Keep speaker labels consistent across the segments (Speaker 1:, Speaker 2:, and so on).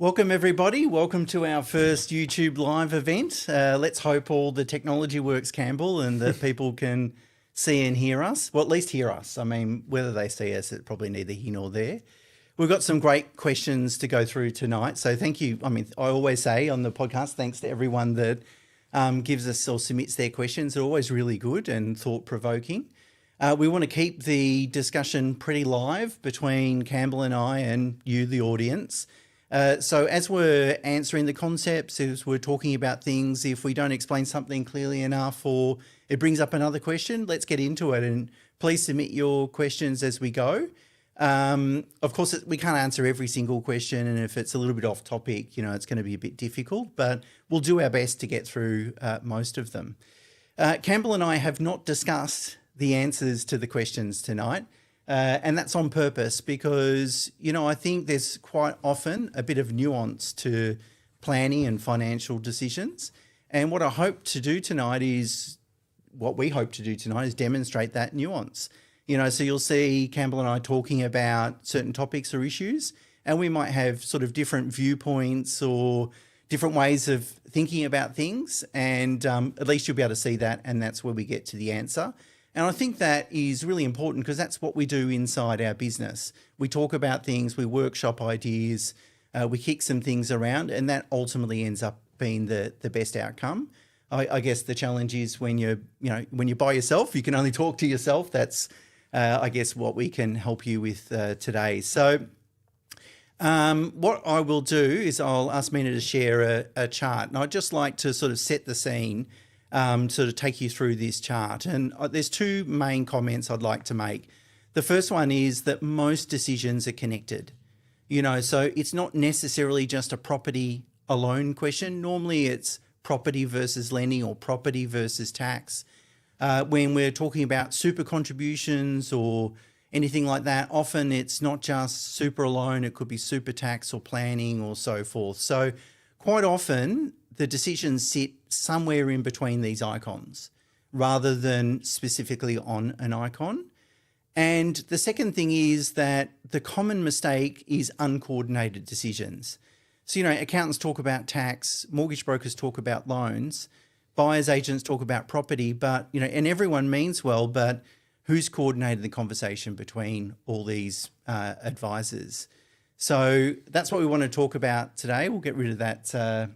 Speaker 1: Welcome everybody. Welcome to our first YouTube live event. Let's hope all the technology works, Campbell, and that people can see and hear us. Well, at least hear us. I mean, whether they see us, it's probably neither here nor there. We've got some great questions to go through tonight. So thank you. I mean, I always say on the podcast, thanks to everyone that gives us or submits their questions. They're always really good and thought-provoking. We want to keep the discussion pretty live between Campbell and I and you, the audience. So as we're answering the concepts, as we're talking about things, if we don't explain something clearly enough or it brings up another question, let's get into it. And please submit your questions as we go. Of course, we can't answer every single question. And if it's a little bit off topic, you know, it's going to be a bit difficult, but we'll do our best to get through most of them. Campbell and I have not discussed the answers to the questions tonight. And that's on purpose because, you know, I think there's quite often a bit of nuance to planning and financial decisions. And what we hope to do tonight is demonstrate that nuance. You know, so you'll see Campbell and I talking about certain topics or issues, and we might have sort of different viewpoints or different ways of thinking about things. And at least you'll be able to see that, and that's where we get to the answer. And I think that is really important because that's what we do inside our business. We talk about things, we workshop ideas, we kick some things around, and that ultimately ends up being the best outcome. I guess the challenge is when you're by yourself, you can only talk to yourself. That's, I guess, what we can help you with today. So what I will do is I'll ask Mina to share a chart, and I'd just like to sort of set the scene, sort of take you through this chart. And there's two main comments I'd like to make. The first one is that most decisions are connected. You know, so it's not necessarily just a property alone question. Normally it's property versus lending or property versus tax. When we're talking about super contributions or anything like that, often it's not just super alone. It could be super tax or planning or so forth. So quite often the decisions sit somewhere in between these icons rather than specifically on an icon. And the second thing is that the common mistake is uncoordinated decisions. So, you know, accountants talk about tax, mortgage brokers talk about loans, buyer's agents talk about property, but, you know, and everyone means well, but who's coordinated the conversation between all these advisors? So that's what we want to talk about today. We'll get rid of that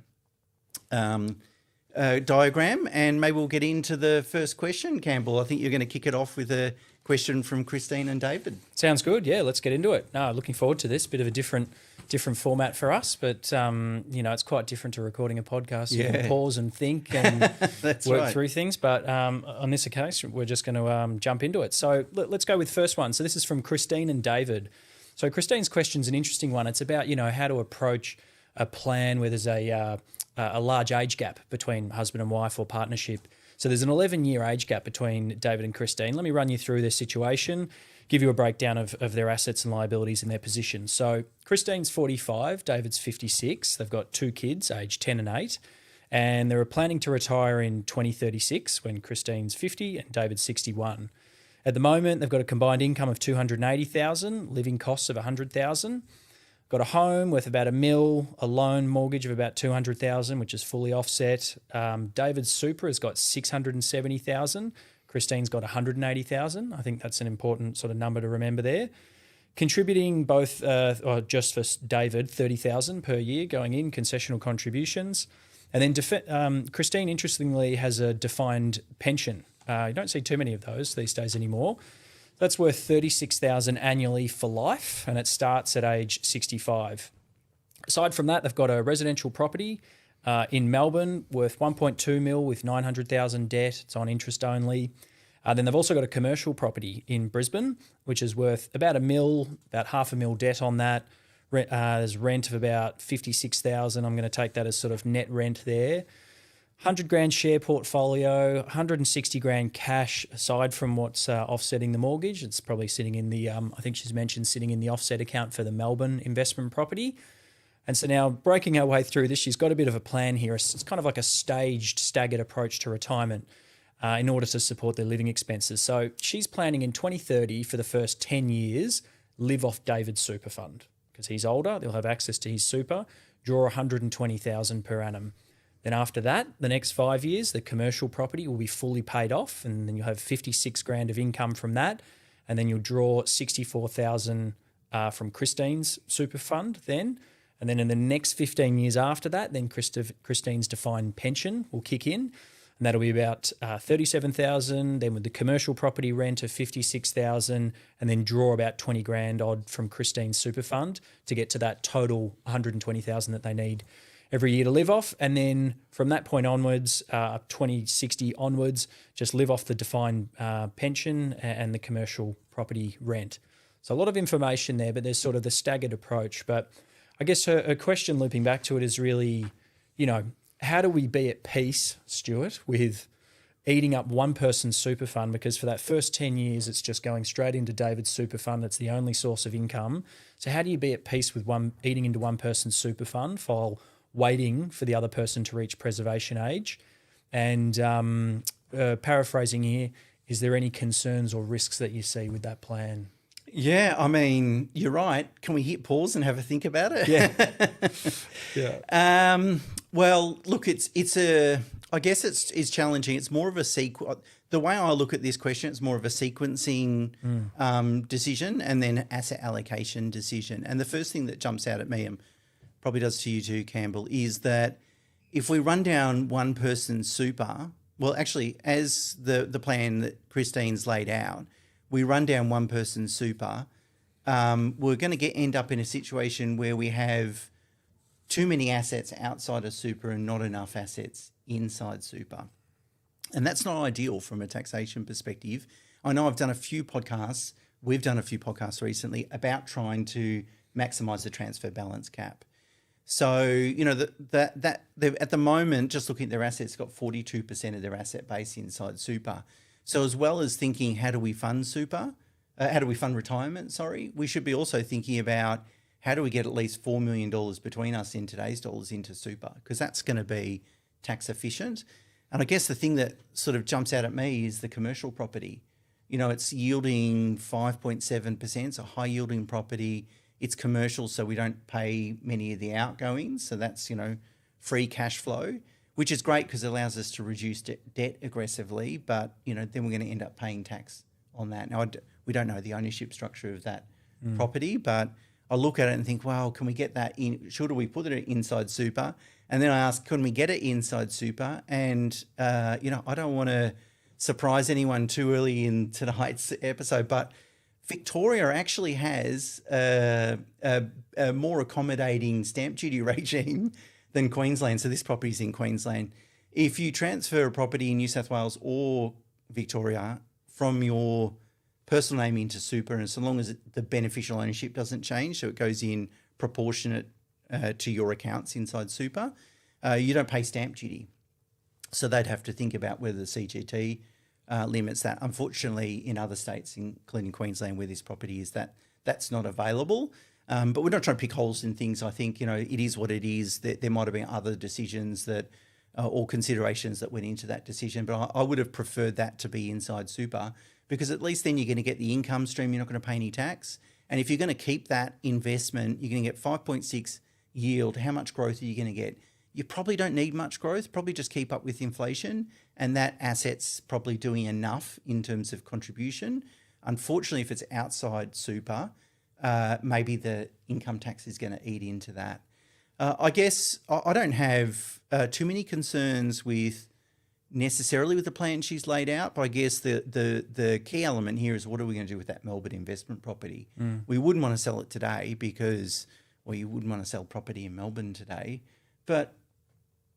Speaker 1: diagram, and maybe we'll get into the first question. Campbell, I think you're going to kick it off with a question from Christine and David.
Speaker 2: Sounds good. Yeah, let's get into it. No, looking forward to this. Bit of a different format for us, but you know, it's quite different to recording a podcast. You can pause and think and work through things. But on this occasion, we're just going to jump into it. So let's go with the first one. So this is from Christine and David. So Christine's question is an interesting one. It's about, you know, how to approach a plan where there's a large age gap between husband and wife or partnership. So there's an 11-year age gap between David and Christine. Let me run you through their situation, give you a breakdown of their assets and liabilities and their position. So Christine's 45, David's 56. They've got two kids, aged 10 and 8, and they're planning to retire in 2036 when Christine's 50 and David's 61. At the moment, they've got a combined income of $280,000, living costs of $100,000. Got a home worth about $1 million, a loan mortgage of about $200,000, which is fully offset. David's super has got $670,000. Christine's got $180,000. I think that's an important sort of number to remember there. Contributing both, or just for David, $30,000 per year going in, concessional contributions. And then Christine, interestingly, has a defined pension. You don't see too many of those these days anymore. That's worth $36,000 annually for life, and it starts at age 65. Aside from that, they've got a residential property in Melbourne worth $1.2 million with $900,000 debt. It's on interest only. Then they've also got a commercial property in Brisbane, which is worth about $1 million, about $500,000 debt on that. There's rent of about $56,000. I'm going to take that as sort of net rent there. $100,000 share portfolio, $160,000 cash aside from what's offsetting the mortgage. It's probably sitting in the, I think she's mentioned sitting in the offset account for the Melbourne investment property. And so now breaking our way through this, she's got a bit of a plan here. It's kind of like a staggered approach to retirement in order to support their living expenses. So she's planning in 2030 for the first 10 years, live off David's super fund because he's older. They'll have access to his super. draw 120,000 per annum. Then after that, the next 5 years, the commercial property will be fully paid off, and then you'll have 56 grand of income from that, and then you'll draw 64,000 from Christine's super fund then. And then in the next 15 years after that, then Christine's defined pension will kick in, and that'll be about 37,000. Then with the commercial property rent of 56,000, and then draw about 20 grand odd from Christine's super fund to get to that total 120,000 that they need every year to live off. And then from that point onwards, 2060 onwards, just live off the defined pension and the commercial property rent. So a lot of information there, but there's sort of the staggered approach. But I guess her question, looping back to it, is really, how do we be at peace, Stuart, with eating up one person's super fund? Because for that first 10 years, it's just going straight into David's super fund. It's the only source of income. So how do you be at peace with eating into one person's super fund while waiting for the other person to reach preservation age? And paraphrasing here, is there any concerns or risks that you see with that plan?
Speaker 1: Yeah, I mean, you're right. Can we hit pause and have a think about it?
Speaker 2: Yeah.
Speaker 1: Well, look, I guess it's challenging. It's more of a the way I look at this question, it's more of a sequencing decision and then asset allocation decision. And the first thing that jumps out at me, and probably does to you too, Campbell, is that if we run down one person's super, well, actually, as the plan that Christine's laid out, we run down one person's super, we're going to end up in a situation where we have too many assets outside of super and not enough assets inside super. And that's not ideal from a taxation perspective. I know we've done a few podcasts recently about trying to maximise the transfer balance cap. So, at the moment, just looking at their assets, got 42% of their asset base inside super. So as well as thinking, how do we fund retirement, we should be also thinking about how do we get at least $4 million between us in today's dollars into super, because that's going to be tax efficient. And I guess the thing that sort of jumps out at me is the commercial property. It's yielding 5.7%. It's a high yielding property. It's commercial, so we don't pay many of the outgoings. So that's, free cash flow, which is great because it allows us to reduce debt aggressively. But, then we're going to end up paying tax on that. Now, we don't know the ownership structure of that property, but I look at it and think, well, can we get that in? Should we put it inside super? And then I ask, can we get it inside super? And, I don't want to surprise anyone too early in tonight's episode, but Victoria actually has a more accommodating stamp duty regime than Queensland. So this property is in Queensland. If you transfer a property in New South Wales or Victoria from your personal name into super, and so long as the beneficial ownership doesn't change, so it goes in proportionate to your accounts inside super, you don't pay stamp duty. So they'd have to think about whether the CGT limits that. Unfortunately, in other states, including Queensland, where this property is, that's not available. But we're not trying to pick holes in things. I think, it is what it is. There might have been other decisions that or considerations that went into that decision. But I would have preferred that to be inside super, because at least then you're going to get the income stream. You're not going to pay any tax. And if you're going to keep that investment, you're going to get 5.6 yield. How much growth are you going to get? You probably don't need much growth, probably just keep up with inflation, and that asset's probably doing enough in terms of contribution. Unfortunately, if it's outside super, maybe the income tax is going to eat into that. I guess I don't have too many concerns necessarily with the plan she's laid out, but I guess the key element here is, what are we going to do with that Melbourne investment property? We wouldn't want to sell it today you wouldn't want to sell property in Melbourne today, but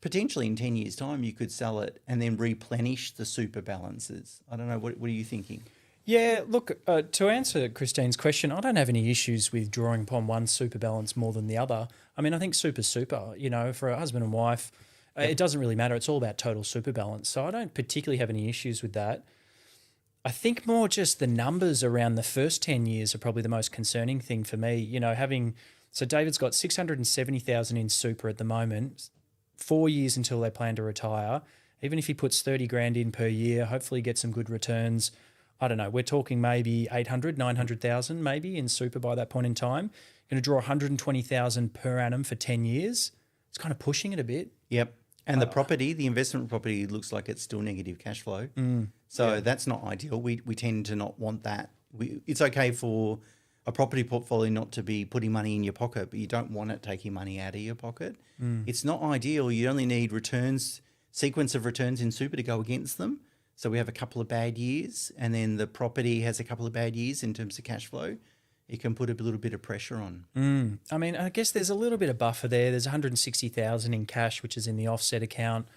Speaker 1: potentially in 10 years' time, you could sell it and then replenish the super balances. I don't know. What are you thinking?
Speaker 2: Yeah, look, to answer Christine's question, I don't have any issues with drawing upon one super balance more than the other. I mean, I think super's super, for a husband and wife, it doesn't really matter. It's all about total super balance. So I don't particularly have any issues with that. I think more just the numbers around the first 10 years are probably the most concerning thing for me. So David's got 670,000 in super at the moment, 4 years until they plan to retire. Even if he puts 30 grand in per year, hopefully get some good returns. I don't know, we're talking maybe 800, 900,000 maybe in super by that point in time. going to draw 120,000 per annum for 10 years. It's kind of pushing it a bit.
Speaker 1: Yep. And the investment property looks like it's still negative cash flow. So that's not ideal. We tend to not want that. It's okay for a property portfolio not to be putting money in your pocket, but you don't want it taking money out of your pocket. It's not ideal. You only need sequence of returns in super to go against them. So we have a couple of bad years, and then the property has a couple of bad years in terms of cash flow. It can put a little bit of pressure on.
Speaker 2: I mean, I guess there's a little bit of buffer there. There's 160,000 in cash, which is in the offset account.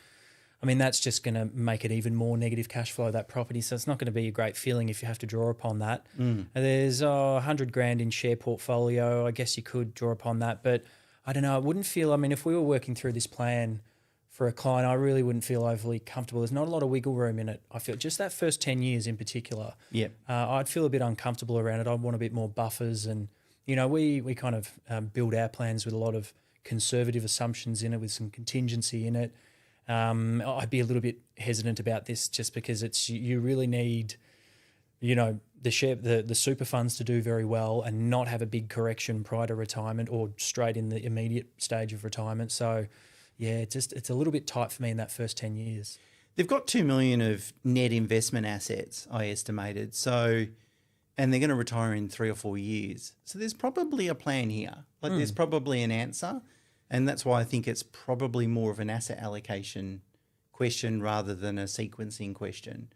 Speaker 2: I mean, that's just going to make it even more negative cash flow, that property. So it's not going to be a great feeling if you have to draw upon that. There's 100 grand in share portfolio. I guess you could draw upon that, but I don't know. I wouldn't feel, I mean, if we were working through this plan for a client, I really wouldn't feel overly comfortable. There's not a lot of wiggle room in it. I feel just that first 10 years in particular, I'd feel a bit uncomfortable around it. I'd want a bit more buffers. And, you know, we kind of build our plans with a lot of conservative assumptions in it, with some contingency in it. I'd be a little bit hesitant about this just because you really need, you know, the super funds to do very well and not have a big correction prior to retirement or straight in the immediate stage of retirement. So, yeah, it's a little bit tight for me in that first 10 years.
Speaker 1: They've got $2 million of net investment assets, I estimated. So, and they're going to retire in 3 or 4 years. So there's probably a plan here. Like there's probably an answer. And that's why I think it's probably more of an asset allocation question rather than a sequencing question.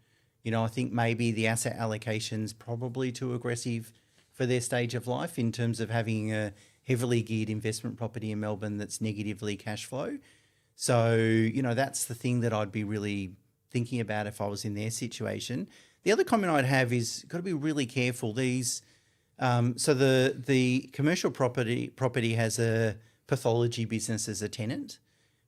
Speaker 1: You know, I think maybe the asset allocation's probably too aggressive for their stage of life in terms of having a heavily geared investment property in Melbourne that's negatively cash flow. So, you know, that's the thing that I'd be really thinking about if I was in their situation. The other comment I'd have is got to be really careful. These, so the commercial property has a pathology business as a tenant,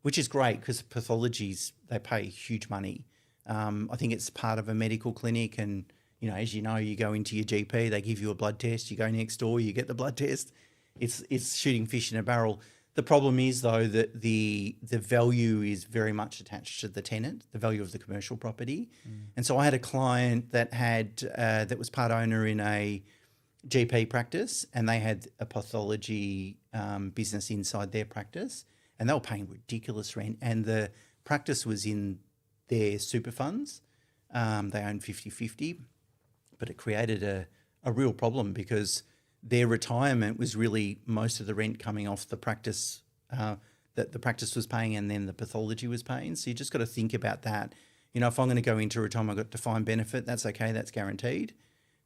Speaker 1: which is great because pathologies, they pay huge money. I think it's part of a medical clinic, and, you know, as you know, you go into your GP, they give you a blood test, you go next door, you get the blood test. It's shooting fish in a barrel. The problem is, though, that the value is very much attached to the tenant, the value of the commercial property. And so I had a client that that was part owner in a GP practice, and they had a pathology business inside their practice, and they were paying ridiculous rent. And the practice was in their super funds. They owned 50-50, but it created a real problem because their retirement was really most of the rent coming off the practice that the practice was paying, and then the pathology was paying. So you just got to think about that. You know, if I'm going to go into retirement, I've got defined benefit, that's okay, that's guaranteed.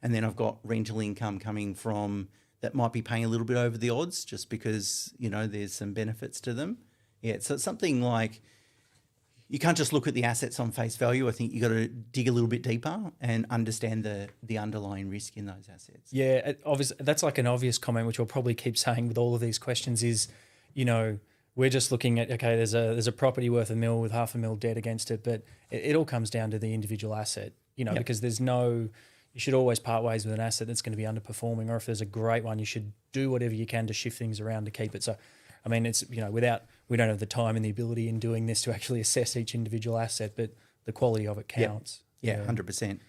Speaker 1: And then I've got rental income coming from that might be paying a little bit over the odds just because, you know, there's some benefits to them. Yeah, so it's something like you can't just look at the assets on face value. I think you got to dig a little bit deeper and understand the underlying risk in those assets.
Speaker 2: Yeah, that's like an obvious comment, which I'll probably keep saying with all of these questions is, you know, we're just looking at, okay, there's a property worth $1 million with $500,000 debt against it, but it all comes down to the individual asset, you know, because you should always part ways with an asset that's going to be underperforming, or if there's a great one, you should do whatever you can to shift things around to keep it. So, I mean, it's, you know, we don't have the time and the ability in doing this to actually assess each individual asset, but the quality of it counts.
Speaker 1: Yeah, 100%.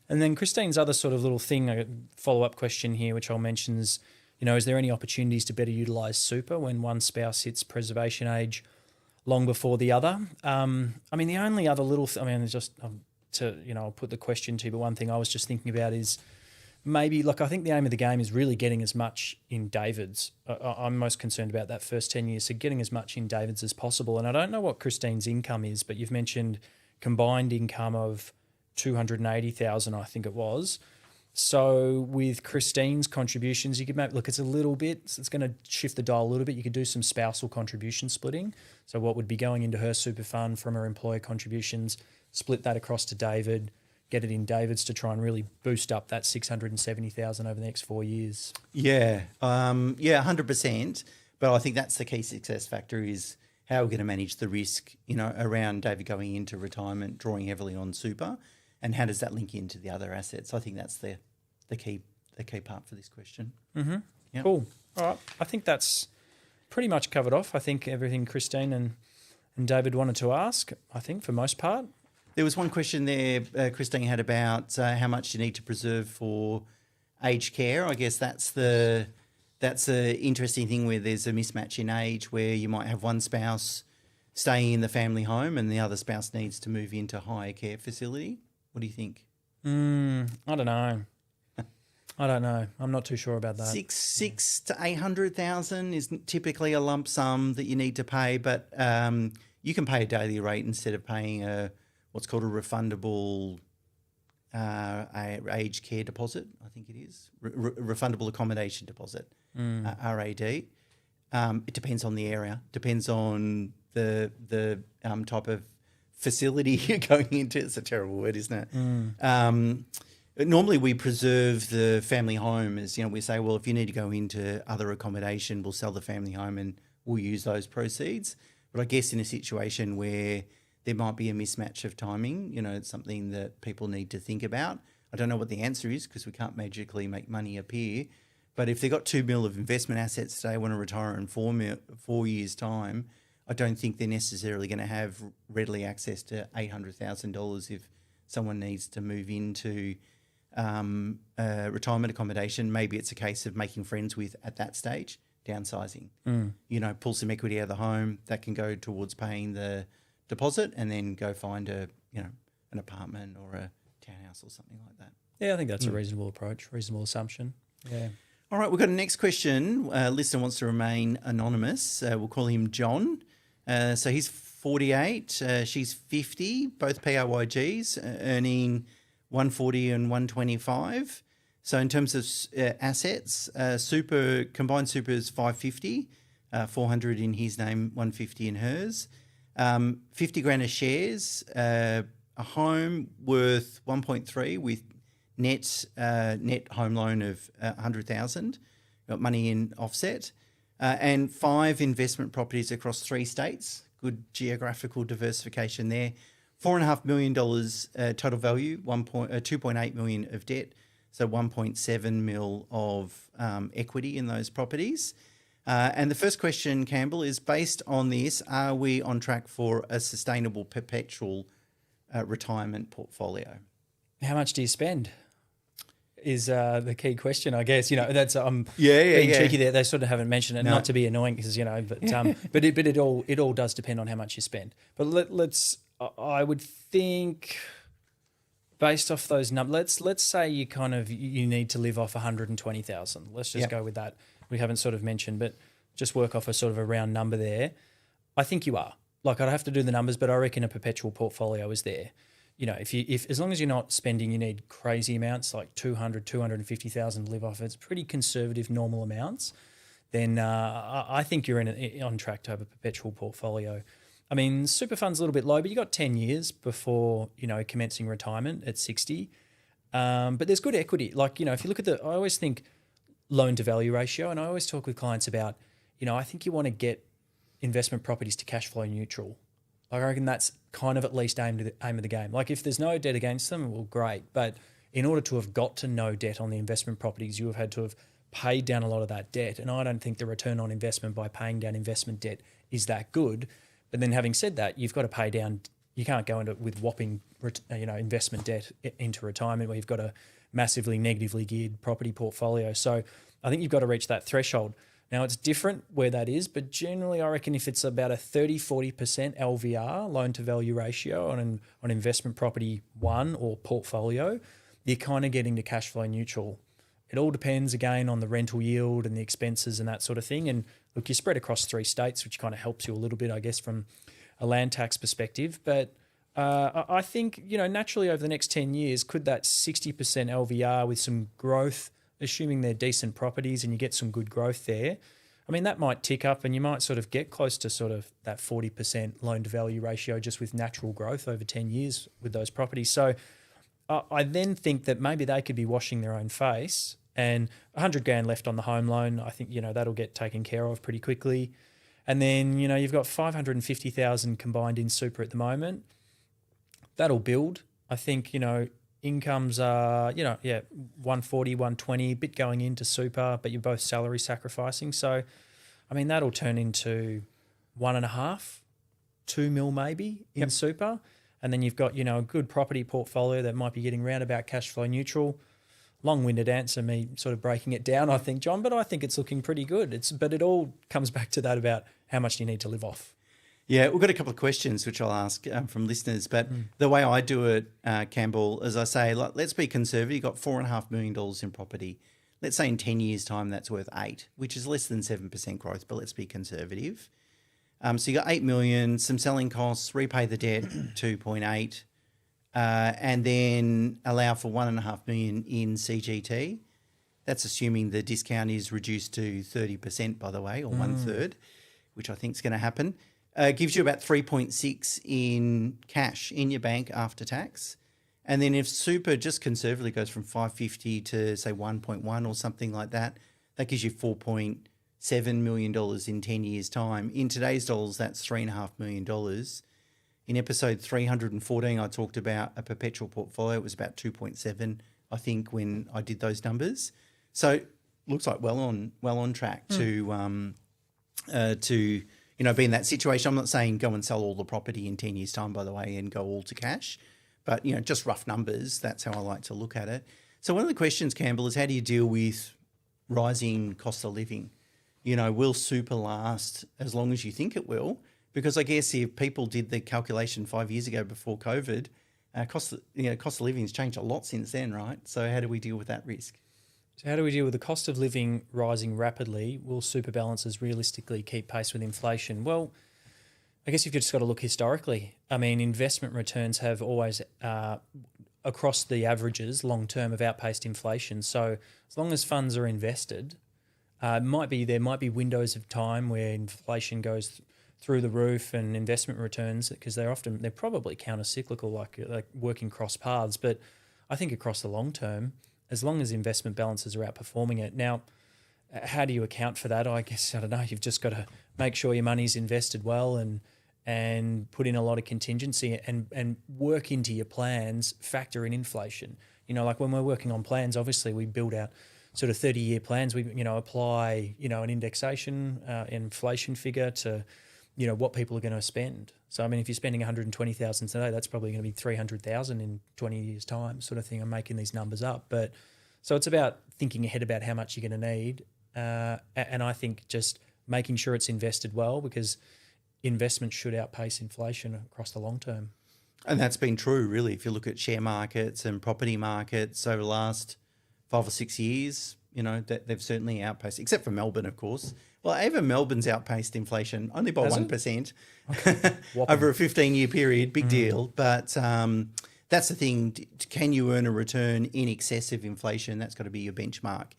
Speaker 2: And then Christine's other sort of little thing, a follow-up question here, which I'll mention is, you know, is there any opportunities to better utilise super when one spouse hits preservation age long before the other? I mean, the only other little, I'll put the question to you, but one thing I was just thinking about is maybe, like, I think the aim of the game is really getting as much in David's. I'm most concerned about that first 10 years, so getting as much in David's as possible. And I don't know what Christine's income is, but you've mentioned combined income of 280,000, I think it was. So with Christine's contributions, you could make, look, it's a little bit, it's going to shift the dial a little bit. You could do some spousal contribution splitting. So what would be going into her super fund from her employer contributions, split that across to David, get it in David's to try and really boost up that 670,000 over the next 4 years.
Speaker 1: Yeah, 100%. But I think that's the key success factor is how we're going to manage the risk, you know, around David going into retirement, drawing heavily on super, and how does that link into the other assets? I think that's the key part for this question.
Speaker 2: Mm-hmm. Yep. Cool. All right. I think that's pretty much covered off. I think everything Christine and David wanted to ask, I think, for most part.
Speaker 1: There was one question there Christine had about how much you need to preserve for aged care. I guess that's that's an interesting thing where there's a mismatch in age where you might have one spouse staying in the family home and the other spouse needs to move into a higher care facility. What do you think?
Speaker 2: I don't know. I don't know. I'm not too sure about that.
Speaker 1: Six to 800,000 is typically a lump sum that you need to pay, but you can pay a daily rate instead of paying what's called a refundable aged care deposit. I think it is refundable accommodation deposit, RAD. It depends on the area. Depends on the type of facility you're going into. It's a terrible word, isn't it? Normally we preserve the family home as, we say, well, if you need to go into other accommodation, we'll sell the family home and we'll use those proceeds. But I guess in a situation where there might be a mismatch of timing, it's something that people need to think about. I don't know what the answer is because we can't magically make money appear. But if they've got $2 million of investment assets today, want to retire in 4 years' time, I don't think they're necessarily going to have readily access to $800,000 if someone needs to move into retirement accommodation. Maybe it's a case of making friends with at that stage, downsizing. Pull some equity out of the home that can go towards paying the deposit, and then go find an apartment or a townhouse or something like that.
Speaker 2: Yeah, I think that's a reasonable approach, reasonable assumption. Yeah.
Speaker 1: All right, we've got a next question. Listener wants to remain anonymous. We'll call him John. So he's 48, she's 50, both PRYGs, earning 140 and 125. So in terms of assets, combined super is 550, 400 in his name, 150 in hers. 50 grand of shares, a home worth 1.3 with net home loan of 100,000. Got money in offset, and 5 investment properties across 3 states. Good geographical diversification there. $4.5 million total value, 2.8 million of debt, so 1.7 mil of equity in those properties. And the first question, Campbell, is based on this: are we on track for a sustainable perpetual retirement portfolio?
Speaker 2: How much do you spend? Is the key question, I guess. That's being cheeky there. They sort of haven't mentioned it, not to be annoying, because but it all does depend on how much you spend. But let's I would think, based off those numbers, let's say you need to live off 120,000. Let's just go with that. We haven't sort of mentioned, but just work off a sort of a round number there. I think you are. I'd have to do the numbers, but I reckon a perpetual portfolio is there. If as long as you're not spending, you need crazy amounts like 250,000 to live off. It's pretty conservative, normal amounts. Then I think you're on track to have a perpetual portfolio. I mean, super fund's a little bit low, but you got 10 years before commencing retirement at 60. But there's good equity. If you look at I always think loan to value ratio, and I always talk with clients about, I think you want to get investment properties to cash flow neutral. I reckon that's kind of at least aim of the game. If there's no debt against them, well, great. But in order to have got to no debt on the investment properties, you have had to have paid down a lot of that debt. And I don't think the return on investment by paying down investment debt is that good. But then having said that, you've got to pay down. You can't go into with whopping, investment debt into retirement where you've got a massively negatively geared property portfolio. So I think you've got to reach that threshold. Now, it's different where that is, but generally I reckon if it's about a 30-40% LVR, loan to value ratio on investment property one or portfolio, you're kind of getting to cash flow neutral. It all depends, again, on the rental yield and the expenses and that sort of thing. And look, you're spread across 3 states, which kind of helps you a little bit, I guess, from a land tax perspective. But I think, naturally over the next 10 years, could that 60% LVR with some growth, assuming they're decent properties and you get some good growth there, I mean, that might tick up and you might sort of get close to sort of that 40% loan to value ratio just with natural growth over 10 years with those properties. So I then think that maybe they could be washing their own face, and 100 grand left on the home loan. I think, that'll get taken care of pretty quickly. And then, you've got 550,000 combined in super at the moment. That'll build. I think, incomes are, 140, 120, a bit going into super, but you're both salary sacrificing. So, I mean, that'll turn into 1.5, 2 mil maybe in super. And then you've got, a good property portfolio that might be getting round about cash flow neutral. long-winded answer, me sort of breaking it down, I think, John, but I think it's looking pretty good. But it all comes back to that about how much do you need to live off.
Speaker 1: Yeah, we've got a couple of questions which I'll ask from listeners, but the way I do it, Campbell, as I say, let's be conservative. You've got $4.5 million in property. Let's say in 10 years' time that's worth 8, which is less than 7% growth, but let's be conservative. So you got 8 million, some selling costs, repay the debt, 2.8, and then allow for 1.5 million in CGT. That's assuming the discount is reduced to 30%, by the way, or 1/3, which I think is going to happen. Gives you about 3.6 in cash in your bank after tax. And then if super just conservatively goes from 550 to say 1.1 or something like that, that gives you $4.7 million in 10 years' time. In today's dollars, that's $3.5 million. In episode 314, I talked about a perpetual portfolio. It was about 2.7, I think, when I did those numbers. So looks like well on track to be in that situation. I'm not saying go and sell all the property in 10 years' time, by the way, and go all to cash. But, just rough numbers, that's how I like to look at it. So one of the questions, Campbell, is how do you deal with rising cost of living? Will super last as long as you think it will? Because I guess if people did the calculation 5 years ago before COVID, cost of living has changed a lot since then, right? So how do we deal with that risk?
Speaker 2: So how do we deal with the cost of living rising rapidly? Will super balances realistically keep pace with inflation? Well, I guess you've just got to look historically. I mean, investment returns have always, across the averages, long-term, have outpaced inflation. So as long as funds are invested, there might be windows of time where inflation goes through the roof and investment returns, because they're probably counter-cyclical, like working cross paths. But I think across the long term, as long as investment balances are outperforming it. Now, how do you account for that? I guess, I don't know, you've just got to make sure your money's invested well and put in a lot of contingency and work into your plans, factor in inflation. Like when we're working on plans, obviously we build out sort of 30-year plans. We, apply, an indexation, inflation figure to, what people are going to spend. So, I mean, if you're spending $120,000 today, that's probably going to be $300,000 in 20 years' time, sort of thing. I'm making these numbers up. But so it's about thinking ahead about how much you're going to need. And I think just making sure it's invested well, because investment should outpace inflation across the long term.
Speaker 1: And that's been true, really. If you look at share markets and property markets over the last 5 or 6 years, they've certainly outpaced, except for Melbourne, of course. Well, even Melbourne's outpaced inflation only by 1% over a 15-year period. Big deal. But that's the thing. Can you earn a return in excess of inflation? That's got to be your benchmark.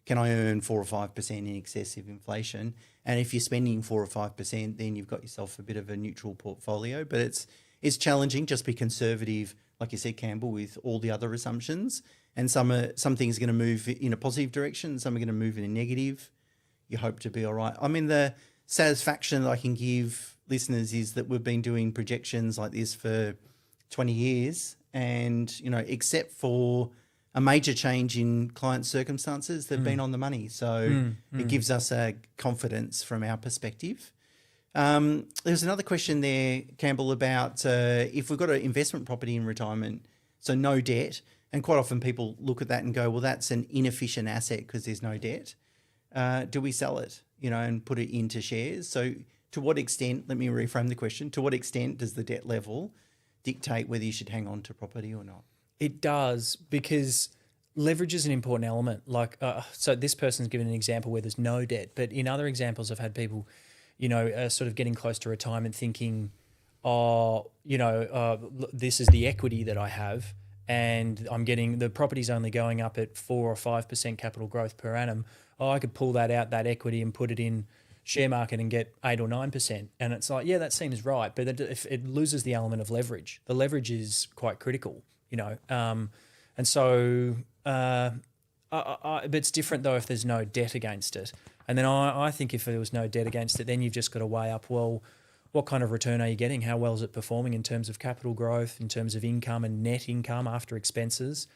Speaker 1: Can I earn 4 or 5% in excess of inflation? And if you're spending 4 or 5%, then you've got yourself a bit of a neutral portfolio. But it's challenging. Just be conservative, like you said, Campbell, with all the other assumptions. And some things are going to move in a positive direction, some are going to move in a negative. You hope to be all right. I mean, the satisfaction that I can give listeners is that we've been doing projections like this for 20 years, and except for a major change in client circumstances, they've been on the money. So it gives us a confidence from our perspective. There's another question there, Campbell, about if we've got an investment property in retirement, so no debt, and quite often people look at that and go, well, that's an inefficient asset because there's no debt. Do we sell it, and put it into shares? So to what extent, let me reframe the question, to what extent does the debt level dictate whether you should hang on to property or not?
Speaker 2: It does, because leverage is an important element. So this person's given an example where there's no debt, but in other examples I've had people, sort of getting close to retirement thinking, this is the equity that I have, and I'm getting the property's only going up at 4 or 5% capital growth per annum. I could pull that out, that equity, and put it in share market and get 8 or 9%. And it's like, yeah, that seems right, but it loses the element of leverage. The leverage is quite critical, and so but it's different though if there's no debt against it. And then I think if there was no debt against it, then you've just got to weigh up, well, what kind of return are you getting? How well is it performing in terms of capital growth, in terms of income and net income after expenses?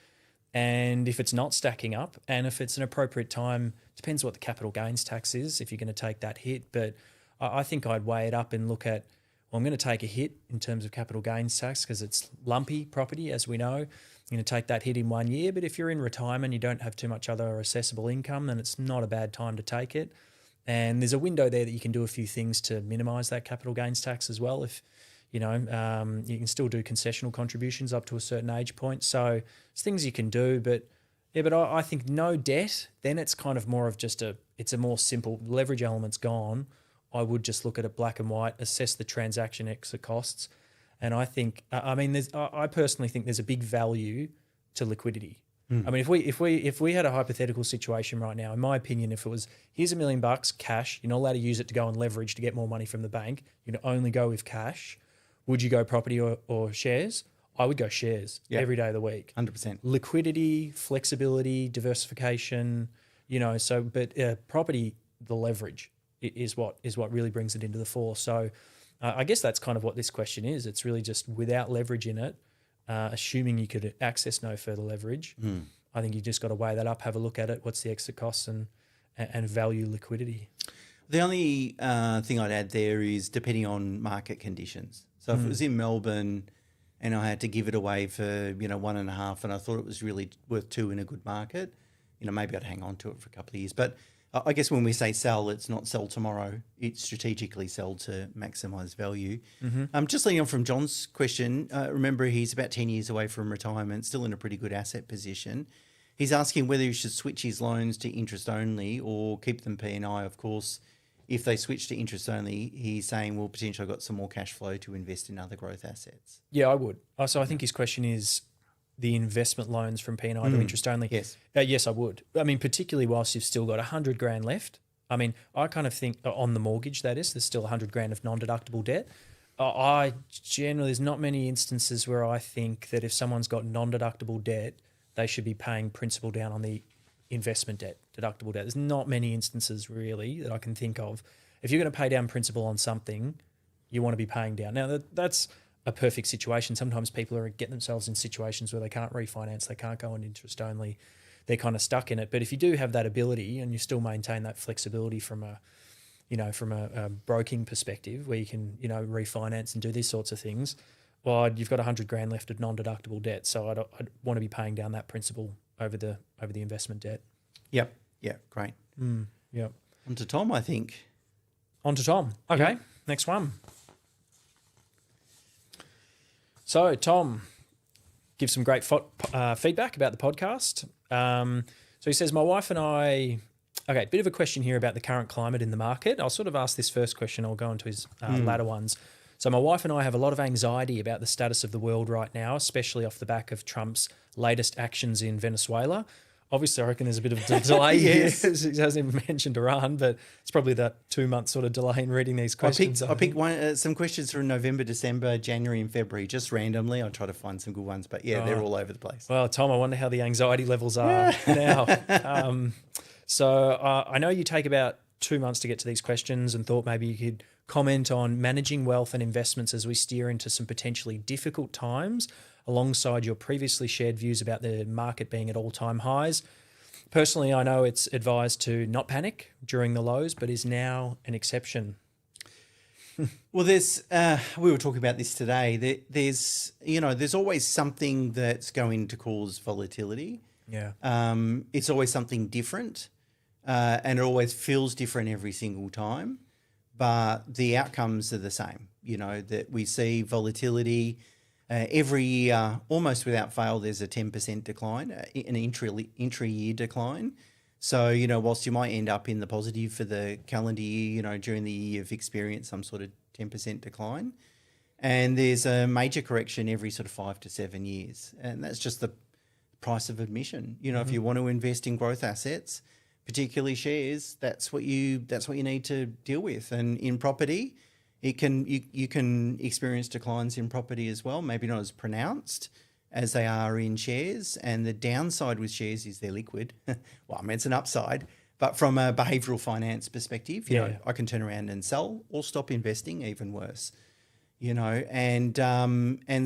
Speaker 2: And if it's not stacking up, and if it's an appropriate time, depends what the capital gains tax is, if you're going to take that hit. But I think I'd weigh it up and look at, well, I'm going to take a hit in terms of capital gains tax because it's lumpy property, as we know. take that hit in 1 year. But if you're in retirement, you don't have too much other assessable income, then it's not a bad time to take it. And there's a window there that you can do a few things to minimise that capital gains tax as well. If you can still do concessional contributions up to a certain age point. So it's things you can do. But I think no debt. Then it's kind of more of it's a more simple leverage element's gone. I would just look at it black and white, assess the transaction exit costs. And I think, I personally think there's a big value to liquidity. I mean, if we had a hypothetical situation right now, in my opinion, if it was, here's $1 million cash, you're not allowed to use it to go and leverage to get more money from the bank. You can only go with cash. Would you go property or shares? I would go shares every day of the week.
Speaker 1: 100%.
Speaker 2: Liquidity, flexibility, diversification, but property, the leverage is what really brings it into the fore. So I guess that's kind of what this question is. It's really just without leverage in it, assuming you could access no further leverage. I think you just got to weigh that up, have a look at it. What's the exit costs and value liquidity?
Speaker 1: The only thing I'd add there is depending on market conditions. So if it was in Melbourne and I had to give it away for 1.5, and I thought it was really worth 2 in a good market, maybe I'd hang on to it for a couple of years. But I guess when we say sell, it's not sell tomorrow. It's strategically sell to maximise value. Just leading on from John's question, remember he's about 10 years away from retirement, still in a pretty good asset position. He's asking whether he should switch his loans to interest only or keep them P&I. Of course, if they switch to interest only, he's saying, well, potentially I've got some more cash flow to invest in other growth assets.
Speaker 2: Yeah, I would. So I think his question is the investment loans from P&I to interest only.
Speaker 1: Yes.
Speaker 2: Yes, I would. I mean, particularly whilst you've still got 100 grand left. I mean, I kind of think on the mortgage, that is, there's still 100 grand of non-deductible debt. There's not many instances where I think that if someone's got non-deductible debt, they should be paying principal down on the investment debt, deductible debt. There's not many instances really that I can think of. If you're going to pay down principal on something, you want to be paying down. Now, that's a perfect situation. Sometimes people are getting themselves in situations where they can't refinance, they can't go on interest only, they're kind of stuck in it. But if you do have that ability and you still maintain that flexibility from a broking perspective where you can, refinance and do these sorts of things, well, you've got 100 grand left of non-deductible debt. So I'd want to be paying down that principal over the investment debt.
Speaker 1: Yep. Yeah. Great.
Speaker 2: Yep.
Speaker 1: On to Tom, I think.
Speaker 2: On to Tom. Okay. Next one. So, Tom, give some great feedback about the podcast. So he says, my wife and I... Okay, bit of a question here about the current climate in the market. I'll sort of ask this first question. I'll go into his latter ones. So my wife and I have a lot of anxiety about the status of the world right now, especially off the back of Trump's latest actions in Venezuela. Obviously, I reckon there's a bit of a delay here. He hasn't even mentioned Iran, but it's probably that 2-month sort of delay in reading these questions.
Speaker 1: I picked some questions from November, December, January and February, just randomly. I try to find some good ones, but they're all over the place.
Speaker 2: Well, Tom, I wonder how the anxiety levels are now. So I know you take about 2 months to get to these questions and thought maybe you could comment on managing wealth and investments as we steer into some potentially difficult times, alongside your previously shared views about the market being at all-time highs. Personally, I know it's advised to not panic during the lows, but is now an exception.
Speaker 1: Well, we were talking about this today. There's always something that's going to cause volatility.
Speaker 2: Yeah.
Speaker 1: It's always something different, and it always feels different every single time, but the outcomes are the same. That we see volatility. Every year, almost without fail, there's a 10% decline, an intra-year decline. So, whilst you might end up in the positive for the calendar year, during the year you've experienced some sort of 10% decline. And there's a major correction every sort of 5 to 7 years. And that's just the price of admission. If you want to invest in growth assets, particularly shares, that's what you need to deal with. And in property, you can experience declines in property as well, maybe not as pronounced as they are in shares. And the downside with shares is they're liquid. Well, it's an upside, but from a behavioural finance perspective, I can turn around and sell or stop investing, even worse. And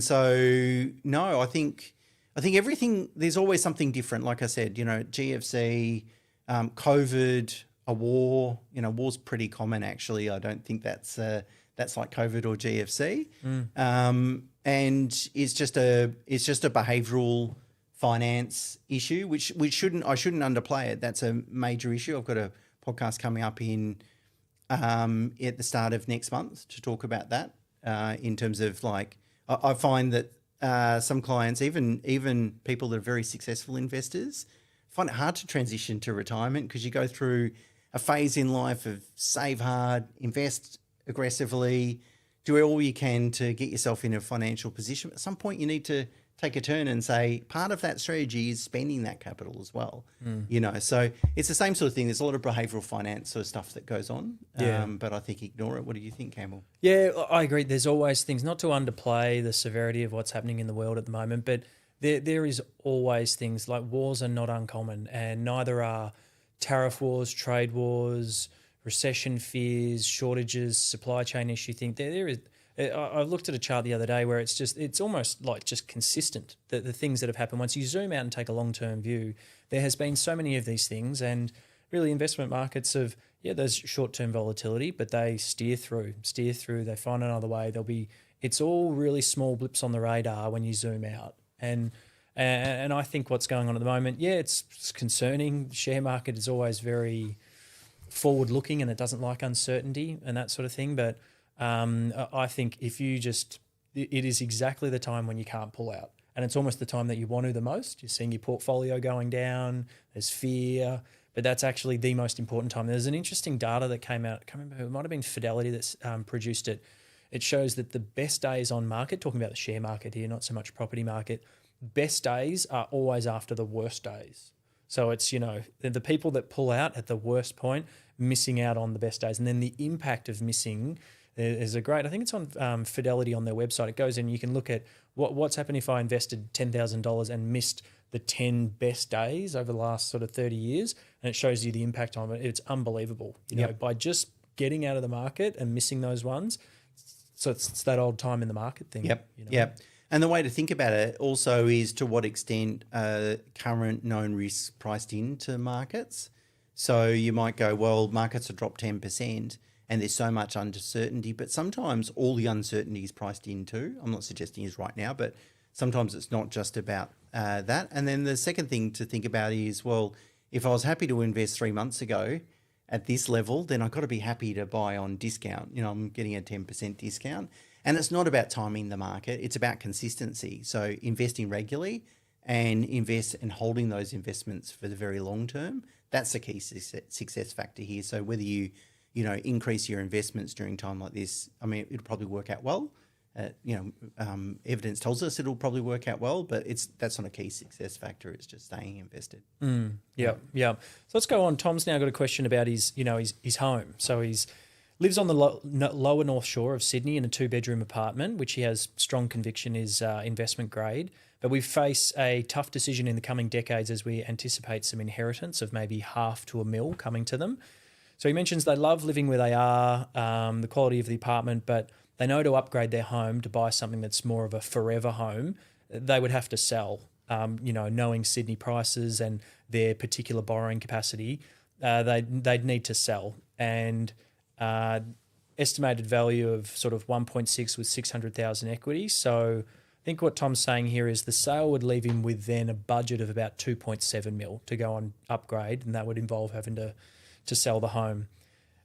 Speaker 1: so no, I think everything, there's always something different. Like I said, GFC, COVID, a war. War's pretty common actually. I don't think that's like COVID or GFC. And it's just a behavioural finance issue, which I shouldn't underplay it. That's a major issue. I've got a podcast coming up at the start of next month to talk about that. In terms of like, I find that some clients, even people that are very successful investors, find it hard to transition to retirement because you go through a phase in life of save hard, invest aggressively, do all you can to get yourself in a financial position. At some point, you need to take a turn and say part of that strategy is spending that capital as well. So it's the same sort of thing. There's a lot of behavioural finance sort of stuff that goes on, but I think ignore it. What do you think, Campbell?
Speaker 2: Yeah, I agree. There's always things, not to underplay the severity of what's happening in the world at the moment, but there is always things like wars are not uncommon, and neither are tariff wars, trade wars, recession fears, shortages, supply chain issue thing. There is. I looked at a chart the other day where it's almost like just consistent, the things that have happened. Once you zoom out and take a long-term view, there has been so many of these things, and really investment markets have, there's short-term volatility, but they steer through, they find another way. It's all really small blips on the radar when you zoom out. And I think what's going on at the moment, it's concerning. The share market is always very forward-looking and it doesn't like uncertainty and that sort of thing, but I think it is exactly the time when you can't pull out, and it's almost the time that you want to the most. You're seeing your portfolio going down, there's fear, but that's actually the most important time. There's an interesting data that came out, I can't remember, it might have been Fidelity that's produced it. It shows that the best days on market, talking about the share market here, not so much property market, best days are always after the worst days. So it's, the people that pull out at the worst point, missing out on the best days, and then the impact of missing. There's I think it's on Fidelity on their website. It goes in, you can look at what's happened if I invested $10,000 and missed the 10 best days over the last sort of 30 years, and it shows you the impact on it. It's unbelievable, by just getting out of the market and missing those ones. So it's that old time in the market thing.
Speaker 1: Yep. And the way to think about it also is to what extent current known risks priced into markets. So you might go, well, markets have dropped 10%. And there's so much uncertainty, but sometimes all the uncertainty is priced in too. I'm not suggesting is right now, but sometimes it's not just about that. And then the second thing to think about is, well, if I was happy to invest 3 months ago at this level, then I've got to be happy to buy on discount. I'm getting a 10% discount. And it's not about timing the market. It's about consistency. So investing regularly and invest and holding those investments for the very long term, that's the key success factor here. So whether you increase your investments during time like this, I mean, it'll probably work out well. Evidence tells us it'll probably work out well, but that's not a key success factor. It's just staying invested.
Speaker 2: Yeah. So let's go on. Tom's now got a question about his home. So he's lives on the lower North Shore of Sydney in a 2-bedroom apartment, which he has strong conviction is investment grade. But we face a tough decision in the coming decades as we anticipate some inheritance of maybe $500,000 to $1 million coming to them. So he mentions they love living where they are, the quality of the apartment, but they know to upgrade their home to buy something that's more of a forever home, they would have to sell. Knowing Sydney prices and their particular borrowing capacity, they'd need to sell. And estimated value of sort of 1.6 with 600,000 equity. So I think what Tom's saying here is the sale would leave him with then a budget of about 2.7 mil to go on upgrade, and that would involve having to sell the home.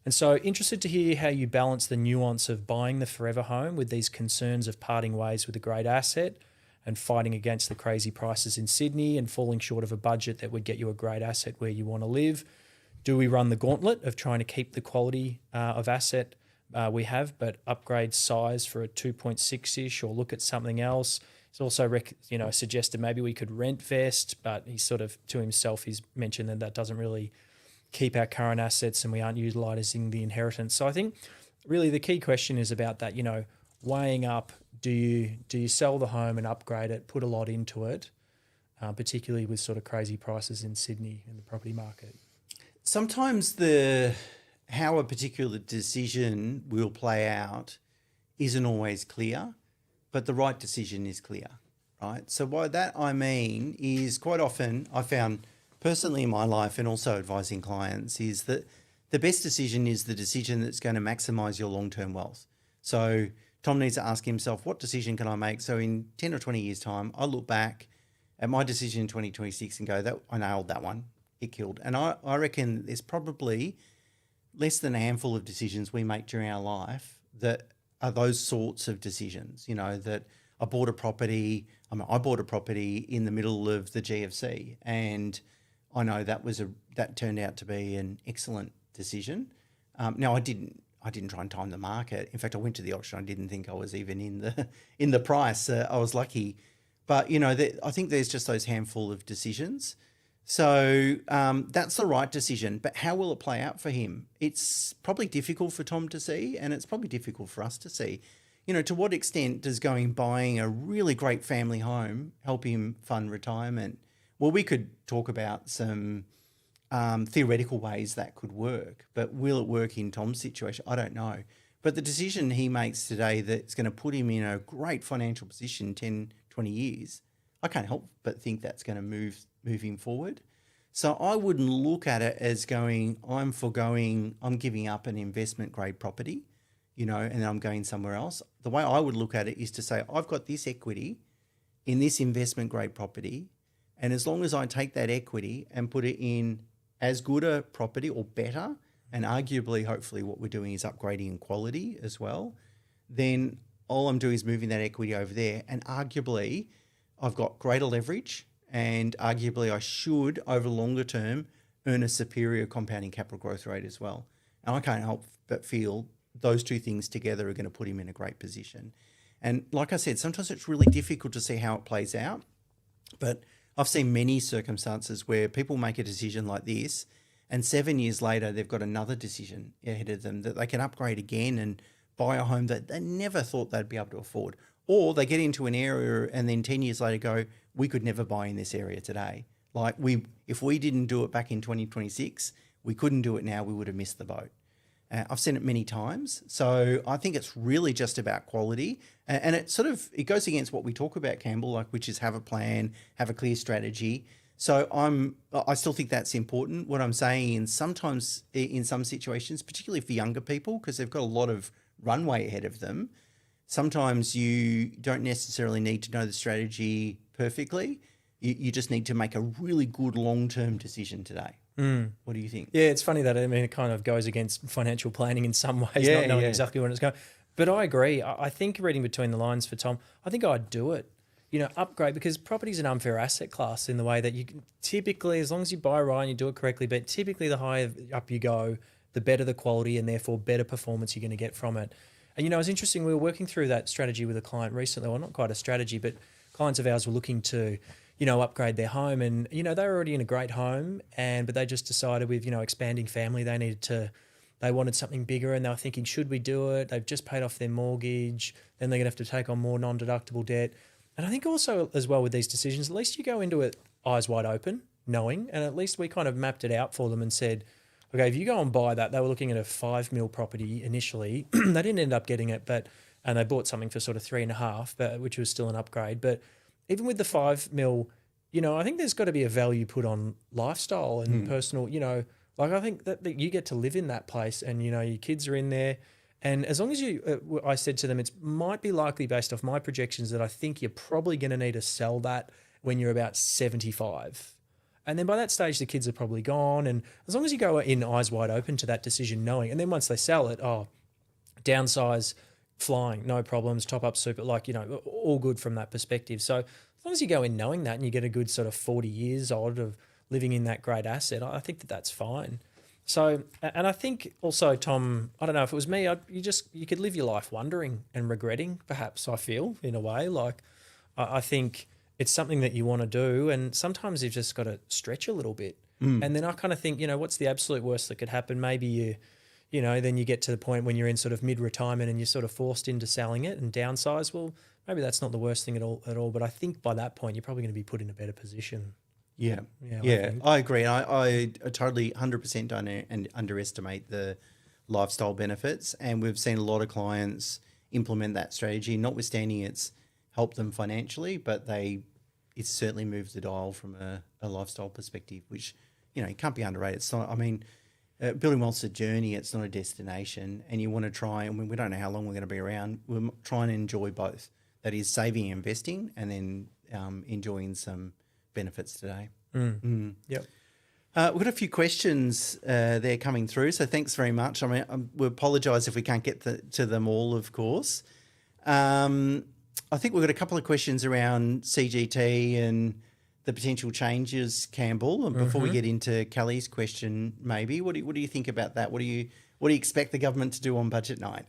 Speaker 2: And so interested to hear how you balance the nuance of buying the forever home with these concerns of parting ways with a great asset and fighting against the crazy prices in Sydney and falling short of a budget that would get you a great asset where you want to live. Do we run the gauntlet of trying to keep the quality of asset we have, but upgrade size for a 2.6-ish or look at something else? He's also suggested maybe we could rent vest, but he's sort of to himself, he's mentioned that doesn't really keep our current assets and we aren't utilising the inheritance. So I think really the key question is about that, weighing up, do you sell the home and upgrade it, put a lot into it, particularly with sort of crazy prices in Sydney in the property market?
Speaker 1: Sometimes how a particular decision will play out isn't always clear, but the right decision is clear, right? So by that I mean is quite often I found personally in my life and also advising clients is that the best decision is the decision that's going to maximize your long-term wealth. So Tom needs to ask himself, what decision can I make? So in 10 or 20 years time, I look back at my decision in 2026 and go, that I nailed that one, it killed. And I reckon there's probably less than a handful of decisions we make during our life that are those sorts of decisions, that I bought a property in the middle of the GFC, and I know that turned out to be an excellent decision. Now I didn't try and time the market. In fact, I went to the auction. I didn't think I was even in the price. I was lucky, but I think there's just those handful of decisions. So that's the right decision. But how will it play out for him? It's probably difficult for Tom to see, and it's probably difficult for us to see. To what extent does buying a really great family home help him fund retirement? Well, we could talk about some theoretical ways that could work, but will it work in Tom's situation? I don't know. But the decision he makes today that's going to put him in a great financial position 10, 20 years, I can't help but think that's going to move him forward. So I wouldn't look at it as I'm giving up an investment grade property, and then I'm going somewhere else. The way I would look at it is to say, I've got this equity in this investment grade property, and as long as I take that equity and put it in as good a property or better, and arguably, hopefully what we're doing is upgrading in quality as well, then all I'm doing is moving that equity over there. And arguably, I've got greater leverage, and arguably I should, over longer term, earn a superior compounding capital growth rate as well. And I can't help but feel those two things together are going to put him in a great position. And like I said, sometimes it's really difficult to see how it plays out, but I've seen many circumstances where people make a decision like this, and 7 years later, they've got another decision ahead of them that they can upgrade again and buy a home that they never thought they'd be able to afford. Or they get into an area and then 10 years later go, we could never buy in this area today. If we didn't do it back in 2026, we couldn't do it now, we would have missed the boat. I've seen it many times. So I think it's really just about quality. And it goes against what we talk about, Campbell, which is have a plan, have a clear strategy. So I still think that's important. What I'm saying is sometimes in some situations, particularly for younger people, because they've got a lot of runway ahead of them, sometimes you don't necessarily need to know the strategy perfectly. You just need to make a really good long-term decision today. What do you think?
Speaker 2: Yeah, it's funny that, it kind of goes against financial planning in some ways, not knowing exactly when it's going. But I agree. I think reading between the lines for Tom, I think I'd do it. Upgrade, because property is an unfair asset class in the way that you can typically, as long as you buy right and you do it correctly, but typically the higher up you go, the better the quality and therefore better performance you're going to get from it. And, it was interesting. We were working through that strategy with a client recently. Well, not quite a strategy, but clients of ours were looking to upgrade their home, and they were already in a great home, but they just decided with expanding family they wanted something bigger, and they were thinking, should we do it? They've just paid off their mortgage, then they're gonna have to take on more non-deductible debt. And I think also as well with these decisions, at least you go into it eyes wide open, knowing, and at least we kind of mapped it out for them and said, okay, if you go and buy that, they were looking at a 5 mil property initially. They didn't end up getting it, and they bought something for sort of 3.5, but which was still an upgrade. But even with the 5 mil, I think there's got to be a value put on lifestyle and personal, I think that you get to live in that place, and, your kids are in there. And as long as I said to them, it might be likely based off my projections that I think you're probably going to need to sell that when you're about 75. And then by that stage, the kids are probably gone. And as long as you go in eyes wide open to that decision, knowing, and then once they sell it, downsize, flying, no problems, top up super, all good from that perspective. So as long as you go in knowing that and you get a good sort of 40 years old of living in that great asset, I think that's fine. So, and I think also, Tom, I don't know if it was me, you could live your life wondering and regretting, perhaps, I feel, in a way. I think it's something that you want to do, and sometimes you've just got to stretch a little bit. And then I kind of think, what's the absolute worst that could happen? Maybe then you get to the point when you're in sort of mid-retirement and you're sort of forced into selling it and downsize. Well, maybe that's not the worst thing at all. But I think by that point, you're probably going to be put in a better position.
Speaker 1: Yeah, I agree. I totally 100% don't underestimate the lifestyle benefits, and we've seen a lot of clients implement that strategy, notwithstanding it's helped them financially, but it's certainly moved the dial from a lifestyle perspective, which, it can't be underrated. It's not, building wealth's a journey, it's not a destination, and you want to try, we don't know how long we're going to be around, we're trying to enjoy both. That is saving and investing, and then enjoying some benefits today.
Speaker 2: Yep.
Speaker 1: We've got a few questions there coming through, so thanks very much. I mean, we apologise if we can't get to them all, of course. I think we've got a couple of questions around CGT and the potential changes, Campbell. And before we get into Kelly's question, maybe what do you think about that? What do you expect the government to do on budget night?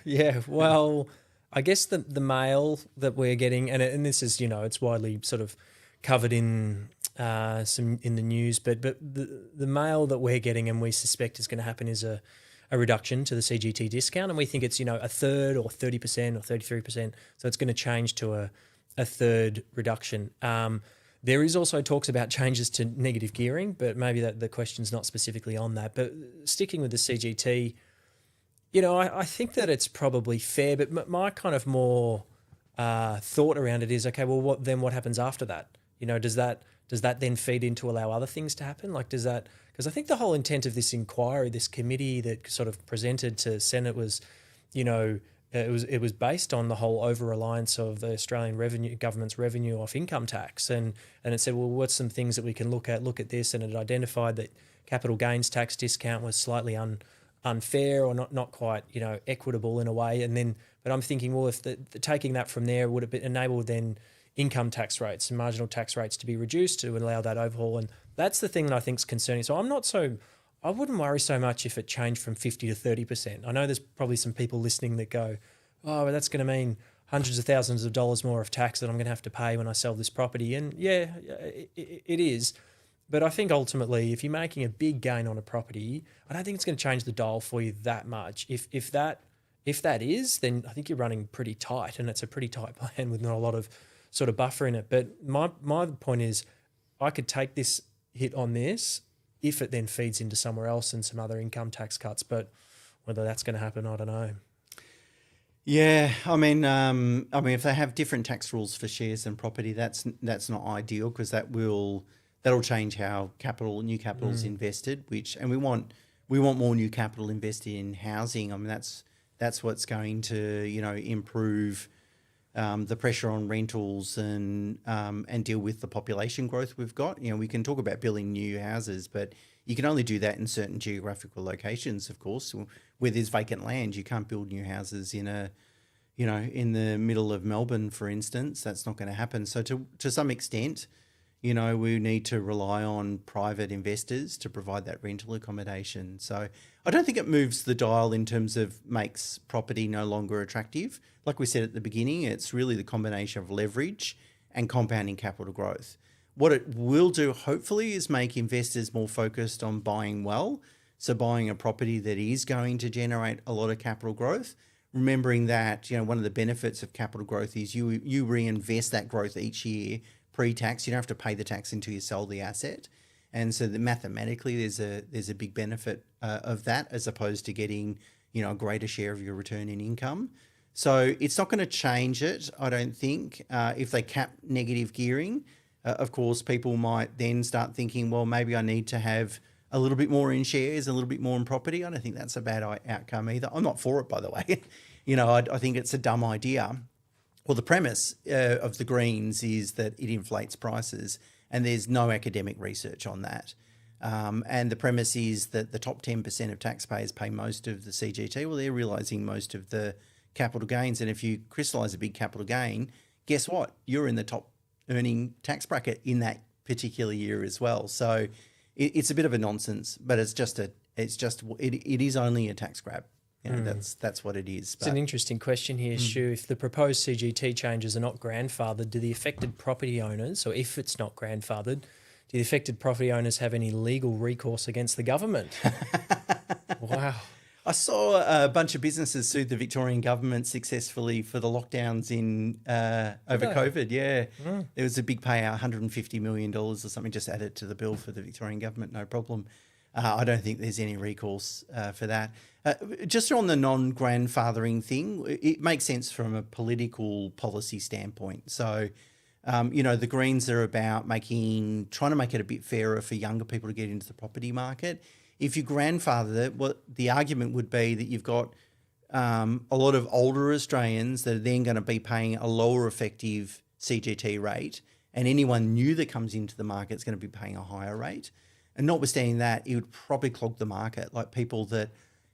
Speaker 2: Yeah. Well, I guess the mail that we're getting, and this is, it's widely sort of covered in some in the news, but the mail that we're getting and we suspect is going to happen is a reduction to the CGT discount, and we think it's a third or 30% or 33%, so it's going to change to a third reduction. There is also talks about changes to negative gearing, but maybe the question's not specifically on that. But sticking with the CGT, I think that it's probably fair, but my kind of more thought around it is, okay, well, what happens after that? Does that then feed in to allow other things to happen? Like, does that? Because I think the whole intent of this inquiry, this committee that sort of presented to Senate was, it was based on the whole over-reliance of the Australian government's revenue off income tax, and it said, well, what's some things that we can look at this, and it identified that capital gains tax discount was slightly unfair or not quite equitable in a way, but I'm thinking, well, if taking that from there, would it enable then income tax rates and marginal tax rates to be reduced to allow that overhaul? And that's the thing that I think is concerning. So I wouldn't worry so much if it changed from 50 to 30%. I know there's probably some people listening that go, oh, but that's going to mean hundreds of thousands of dollars more of tax that I'm going to have to pay when I sell this property. And yeah, it is. But I think ultimately, if you're making a big gain on a property, I don't think it's going to change the dial for you that much. If that is, then I think you're running pretty tight, and it's a pretty tight plan with not a lot of sort of buffer in it. But my point is, I could take this hit on this if it then feeds into somewhere else and some other income tax cuts. But whether that's going to happen, I don't know.
Speaker 1: Yeah, I mean, if they have different tax rules for shares and property, that's not ideal, because that'll change how new capital is invested. And we want more new capital invested in housing. I mean, that's what's going to improve the pressure on rentals and deal with the population growth we've got. We can talk about building new houses, but you can only do that in certain geographical locations, of course. Where there's vacant land, you can't build new houses in the middle of Melbourne, for instance. That's not going to happen. So to some extent, we need to rely on private investors to provide that rental accommodation. So I don't think it moves the dial in terms of makes property no longer attractive. Like we said at the beginning, it's really the combination of leverage and compounding capital growth. What it will do, hopefully, is make investors more focused on buying well. So buying a property that is going to generate a lot of capital growth, remembering that, one of the benefits of capital growth is you reinvest that growth each year pre-tax. You don't have to pay the tax until you sell the asset. And so mathematically there's a big benefit of that, as opposed to getting, a greater share of your return in income. So it's not going to change it, I don't think. If they cap negative gearing, of course, people might then start thinking, well, maybe I need to have a little bit more in shares, a little bit more in property. I don't think that's a bad outcome either. I'm not for it, by the way. I think it's a dumb idea. Well, the premise of the Greens is that it inflates prices, and there's no academic research on that. And the premise is that the top 10% of taxpayers pay most of the CGT. Well, they're realising most of the capital gains. And if you crystallise a big capital gain, guess what? You're in the top earning tax bracket in that particular year as well. So it's a bit of a nonsense, but it is only a tax grab. That's what it is.
Speaker 2: It's an interesting question here, Stu. If the proposed CGT changes are not grandfathered, do the affected property owners, or if it's not grandfathered, do the affected property owners have any legal recourse against the government? Wow.
Speaker 1: I saw a bunch of businesses sued the Victorian government successfully for the lockdowns over COVID. Yeah, there was a big payout, $150 million or something, just added to the bill for the Victorian government. No problem. I don't think there's any recourse for that. Just on the non-grandfathering thing, it makes sense from a political policy standpoint. So, the Greens are about trying to make it a bit fairer for younger people to get into the property market. If you grandfather it, what the argument would be that you've got a lot of older Australians that are then going to be paying a lower effective CGT rate, and anyone new that comes into the market is going to be paying a higher rate. And notwithstanding that, it would probably clog the market. Like people that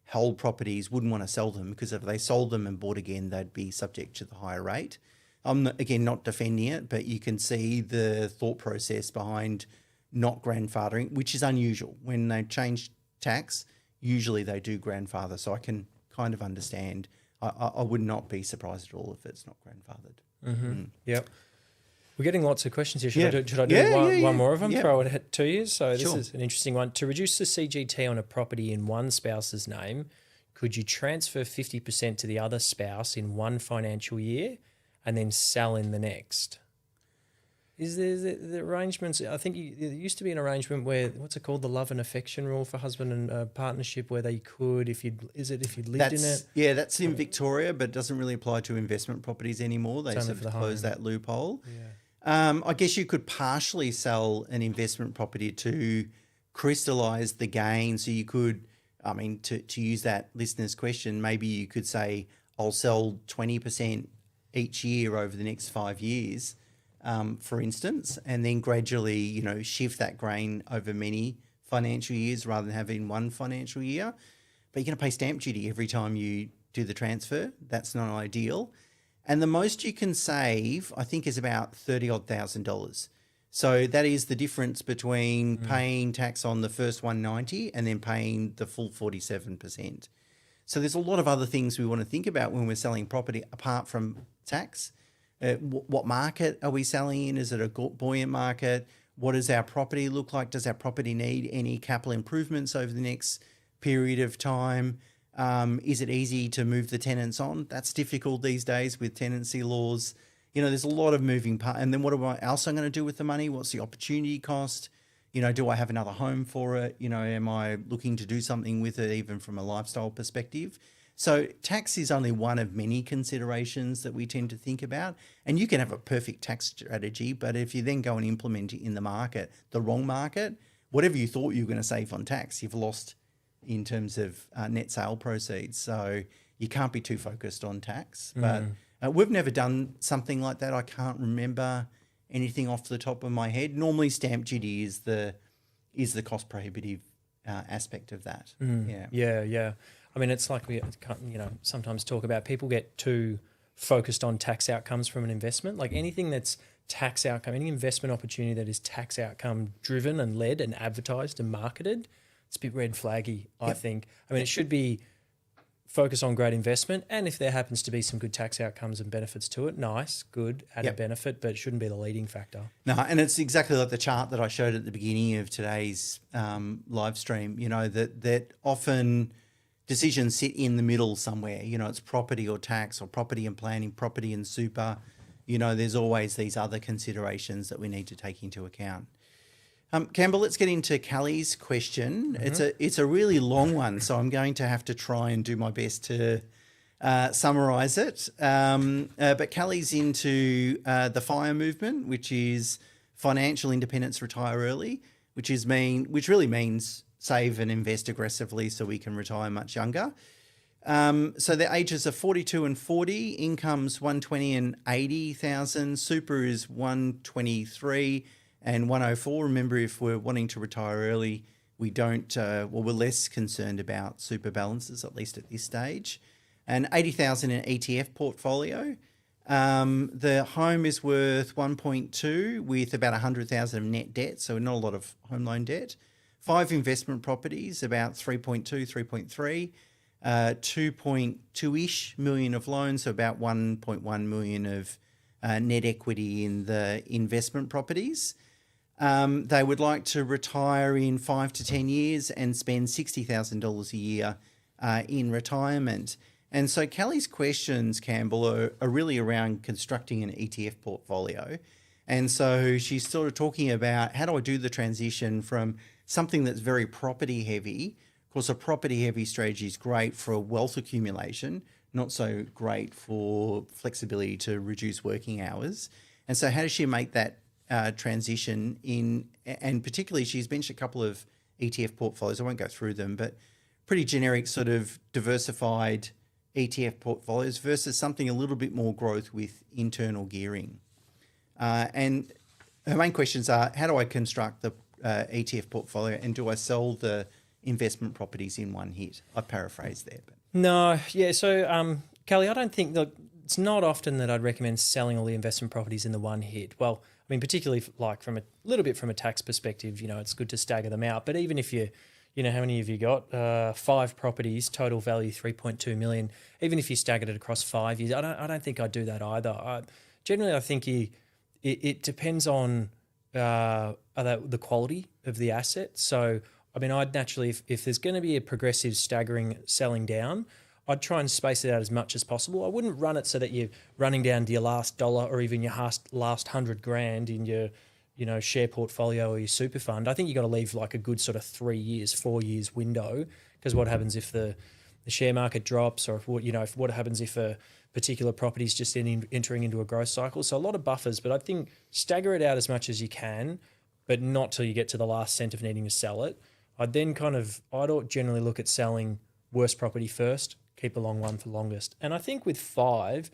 Speaker 1: hold properties wouldn't want to sell them because if they sold them and bought again, they'd be subject to the higher rate. I'm, again, not defending it, but you can see the thought process behind not grandfathering, which is unusual. When they change tax, usually they do grandfather. So I can kind of understand. I would not be surprised at all if it's not grandfathered.
Speaker 2: Mm-hmm. Yep. We're getting lots of questions here. Should I do one more of them? Throw it to you. So this is an interesting one. To reduce the CGT on a property in one spouse's name, could you transfer 50% to the other spouse in one financial year and then sell in the next? Is there the arrangements? I think there used to be an arrangement where, what's it called, the love and affection rule for husband and partnership, where they could, if you'd lived in it?
Speaker 1: Yeah, that's in Victoria, but it doesn't really apply to investment properties anymore. They sort of closed that loophole. Yeah. I guess you could partially sell an investment property to crystallise the gain. So you could, I mean, to use that listener's question, maybe you could say, I'll sell 20% each year over the next 5 years. For instance, and then gradually, shift that grain over many financial years rather than having one financial year. But you're going to pay stamp duty every time you do the transfer. That's not ideal. And the most you can save, I think, is about $30,000. So that is the difference between paying tax on the first 190 and then paying the full 47%. So there's a lot of other things we want to think about when we're selling property apart from tax. What market are we selling in? Is it a buoyant market? What does our property look like? Does our property need any capital improvements over the next period of time? Is it easy to move the tenants on? That's difficult these days with tenancy laws. There's a lot of moving parts. And then what else I'm going to do with the money? What's the opportunity cost? Do I have another home for it? Am I looking to do something with it even from a lifestyle perspective? So tax is only one of many considerations that we tend to think about. And you can have a perfect tax strategy, but if you then go and implement it in the market, the wrong market, whatever you thought you were going to save on tax, you've lost in terms of net sale proceeds. So you can't be too focused on tax. But we've never done something like that. I can't remember anything off the top of my head. Normally stamp duty is the cost prohibitive aspect of that.
Speaker 2: Yeah. I mean, it's like we sometimes talk about, people get too focused on tax outcomes from an investment. Like anything that's tax outcome, any investment opportunity that is tax outcome driven and led and advertised and marketed, it's a bit red flaggy, I think. I mean, it should be focus on great investment, and if there happens to be some good tax outcomes and benefits to it, nice, good, added benefit, but it shouldn't be the leading factor.
Speaker 1: No, and it's exactly like the chart that I showed at the beginning of today's live stream, that often decisions sit in the middle somewhere. It's property or tax, or property and planning, property and super. There's always these other considerations that we need to take into account. Campbell, let's get into Callie's question. It's a really long one, so I'm going to have to try and do my best to summarise it. But Callie's into the FIRE movement, which is financial independence, retire early, which really means save and invest aggressively so we can retire much younger. So the ages are 42 and 40, income's 120 and 80,000, super is 123 and 104. Remember, if we're wanting to retire early, we don't, we're less concerned about super balances, at least at this stage. And 80,000 in ETF portfolio. The home is worth 1.2 with about 100,000 of net debt, so not a lot of home loan debt. 5 investment properties, about 3.2, 3.3, 2.2-ish million of loans, so about 1.1 million of net equity in the investment properties. They would like to retire in 5 to 10 years and spend $60,000 a year in retirement. And so Callie's questions, Campbell, are really around constructing an ETF portfolio. And so she's sort of talking about, how do I do the transition from something that's very property heavy? Of course, a property heavy strategy is great for wealth accumulation, not so great for flexibility to reduce working hours. And so how does she make that transition in, and particularly she's mentioned a couple of ETF portfolios, I won't go through them, but pretty generic sort of diversified ETF portfolios versus something a little bit more growth with internal gearing. And Her main questions are, how do I construct the ETF portfolio, and do I sell the investment properties in one hit? I paraphrased there. But.
Speaker 2: No, yeah. So, Kelly, I don't think that it's not often that I'd recommend selling all the investment properties in the one hit. Well, I mean, particularly like from a little bit from a tax perspective, it's good to stagger them out. But even if how many have you got? 5 properties, total value 3.2 million. Even if you staggered it across 5 years, I don't think I'd do that either. Generally, I think it depends on the quality of the asset. So, I mean, I'd naturally, if there's going to be a progressive staggering selling down, I'd try and space it out as much as possible. I wouldn't run it so that you're running down to your last dollar or even your last $100,000 in your share portfolio or your super fund. I think you've got to leave like a good sort of 3 years, 4 years window, because what happens if the share market drops, or if what happens if a particular property is just entering into a growth cycle. So a lot of buffers, but I think stagger it out as much as you can, but not till you get to the last cent of needing to sell it. I'd generally look at selling worst property first, keep a long one for longest. And I think with 5,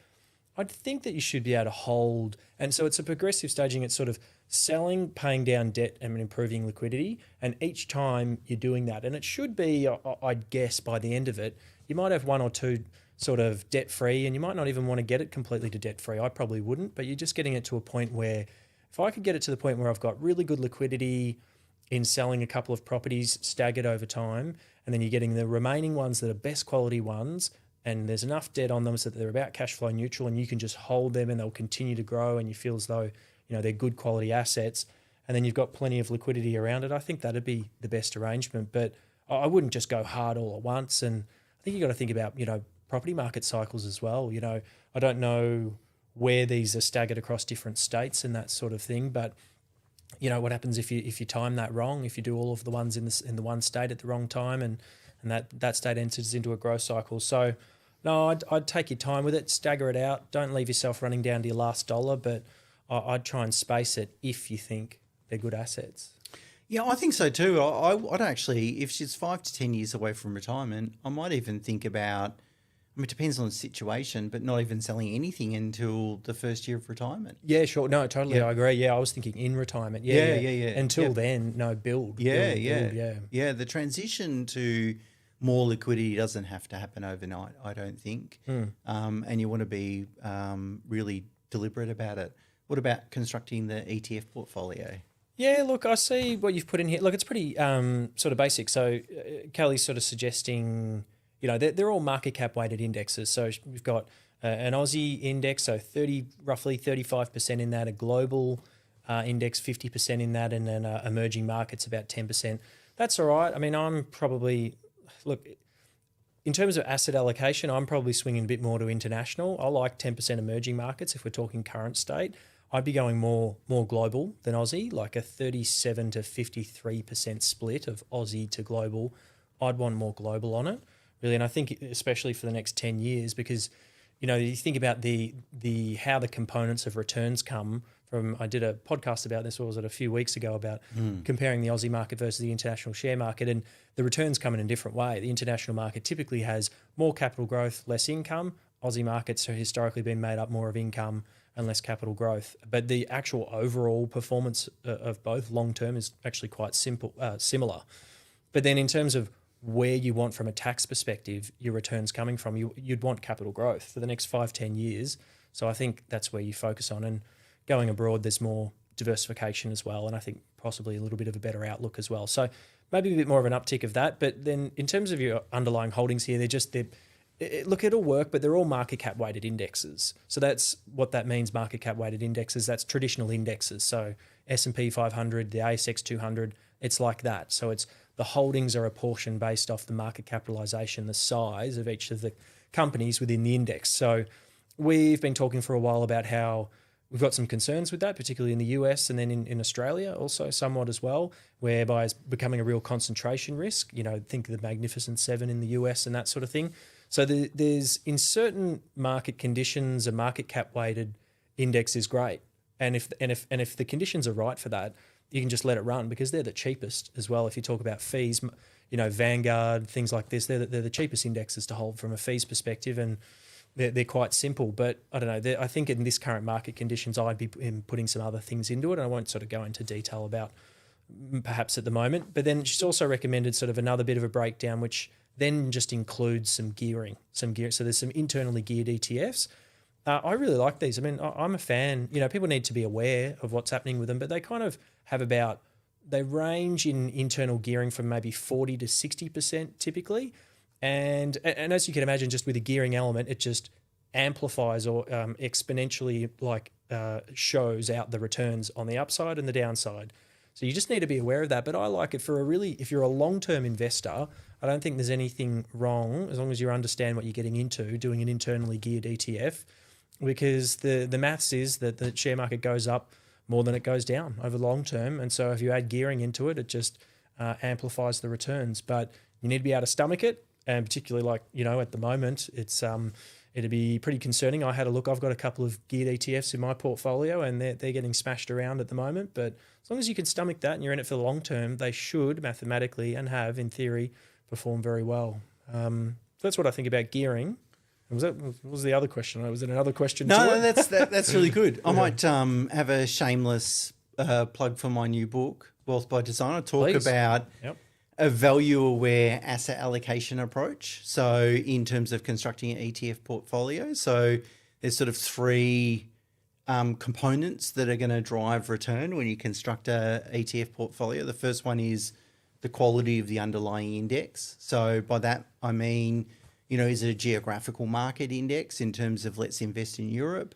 Speaker 2: I'd think that you should be able to hold. And so it's a progressive staging. It's sort of selling, paying down debt and improving liquidity. And each time you're doing that, and it should be, I'd guess by the end of it, you might have 1 or 2 sort of debt-free, and you might not even want to get it completely to debt-free. I probably wouldn't, but you're just getting it to a point where if I could get it to the point where I've got really good liquidity in selling a couple of properties staggered over time, and then you're getting the remaining ones that are best quality ones, and there's enough debt on them so that they're about cash flow neutral, and you can just hold them and they'll continue to grow, and you feel as though they're good quality assets, and then you've got plenty of liquidity around it. I think that'd be the best arrangement, but I wouldn't just go hard all at once. And I think you've got to think about property market cycles as well. I don't know where these are staggered across different states and that sort of thing, but what happens if you time that wrong, if you do all of the ones in the one state at the wrong time, and that state enters into a growth cycle. So no, I'd take your time with it, stagger it out. Don't leave yourself running down to your last dollar, but I'd try and space it if you think they're good assets.
Speaker 1: Yeah, I think so too. I'd actually, if she's 5 to 10 years away from retirement, I might even think about, it depends on the situation, but not even selling anything until the first year of retirement.
Speaker 2: Yeah, sure. No, totally. Yeah. I agree. Yeah, I was thinking in retirement. Yeah. Until then, no, build.
Speaker 1: Yeah. The transition to more liquidity doesn't have to happen overnight, I don't think. And you want to be really deliberate about it. What about constructing the ETF portfolio?
Speaker 2: Yeah, look, I see what you've put in here. Look, it's pretty sort of basic. So Kelly's sort of suggesting, they're all market cap weighted indexes. So we've got an Aussie index, so roughly 35% in that, a global index, 50% in that, and then emerging markets about 10%. That's all right. I mean, in terms of asset allocation, I'm probably swinging a bit more to international. I like 10% emerging markets if we're talking current state. I'd be going more global than Aussie, like a 37 to 53% split of Aussie to global. I'd want more global on it, really. And I think especially for the next 10 years, because, you think about the how the components of returns come from. I did a podcast about this, a few weeks ago, about comparing the Aussie market versus the international share market, and the returns come in a different way. The international market typically has more capital growth, less income. Aussie markets have historically been made up more of income and less capital growth. But the actual overall performance of both long term is actually quite similar. But then in terms of where you want from a tax perspective your returns coming from, you'd want capital growth for the next 5-10 years. So I think that's where you focus on. And going abroad, there's more diversification as well, and I think possibly a little bit of a better outlook as well. So maybe a bit more of an uptick of that. But then in terms of your underlying holdings here, it'll work, but they're all market cap weighted indexes. So that's what that means, market cap weighted indexes. That's traditional indexes. So S&P 500, the ASX 200, it's like that. So it's the holdings are a portion based off the market capitalization, the size of each of the companies within the index. So we've been talking for a while about how we've got some concerns with that, particularly in the US and then in Australia also somewhat as well, whereby it's becoming a real concentration risk. Think of the Magnificent Seven in the US and that sort of thing. So there's in certain market conditions, a market cap weighted index is great, and if the conditions are right for that, you can just let it run because they're the cheapest as well. If you talk about fees, Vanguard, things like this, they're the cheapest indexes to hold from a fees perspective, and they're quite simple, but I don't know. I think in this current market conditions, I'd be putting some other things into it. And I won't sort of go into detail about perhaps at the moment. But then she's also recommended sort of another bit of a breakdown, which then just includes some gearing. So there's some internally geared ETFs. I really like these. I mean, I'm a fan. You know, people need to be aware of what's happening with them, but they kind of have they range in internal gearing from maybe 40 to 60% typically. And as you can imagine, just with a gearing element, it just amplifies or exponentially shows out the returns on the upside and the downside. So you just need to be aware of that. But I like it if you're a long-term investor, I don't think there's anything wrong as long as you understand what you're getting into, doing an internally geared ETF, because the maths is that the share market goes up more than it goes down over long term. And so if you add gearing into it, it just amplifies the returns. But you need to be able to stomach it. And particularly at the moment, it'd be pretty concerning. I had a look. I've got a couple of geared ETFs in my portfolio and they're getting smashed around at the moment. But as long as you can stomach that and you're in it for the long term, they should mathematically and have, in theory, perform very well. So that's what I think about gearing. What was the other question? Was it another question?
Speaker 1: No, that's really good. I might have a shameless plug for my new book, Wealth by Design. I talk about a value-aware asset allocation approach. So in terms of constructing an ETF portfolio, so there's sort of three components that are going to drive return when you construct a ETF portfolio. The first one is the quality of the underlying index. So by that, I mean, is it a geographical market index in terms of let's invest in Europe?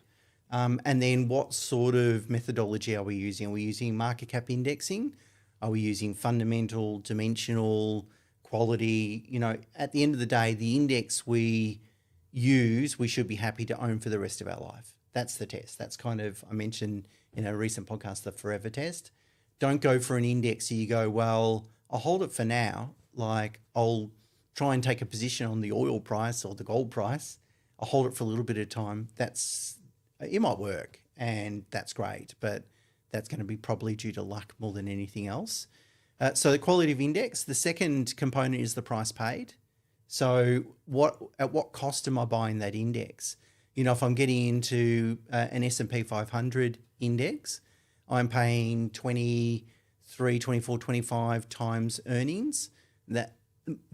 Speaker 1: And then what sort of methodology are we using? Are we using market cap indexing? Are we using fundamental, dimensional, quality? At the end of the day, the index we use, we should be happy to own for the rest of our life. That's the test. That's kind of, I mentioned in a recent podcast, the forever test. Don't go for an index so you go, well, I'll hold it for now. Like I'll try and take a position on the oil price or the gold price. I'll hold it for a little bit of time. It might work and that's great, but that's going to be probably due to luck more than anything else. So the quality of index, the second component is the price paid. So at what cost am I buying that index? If I'm getting into an S&P 500 index, I'm paying 23, 24, 25 times earnings. That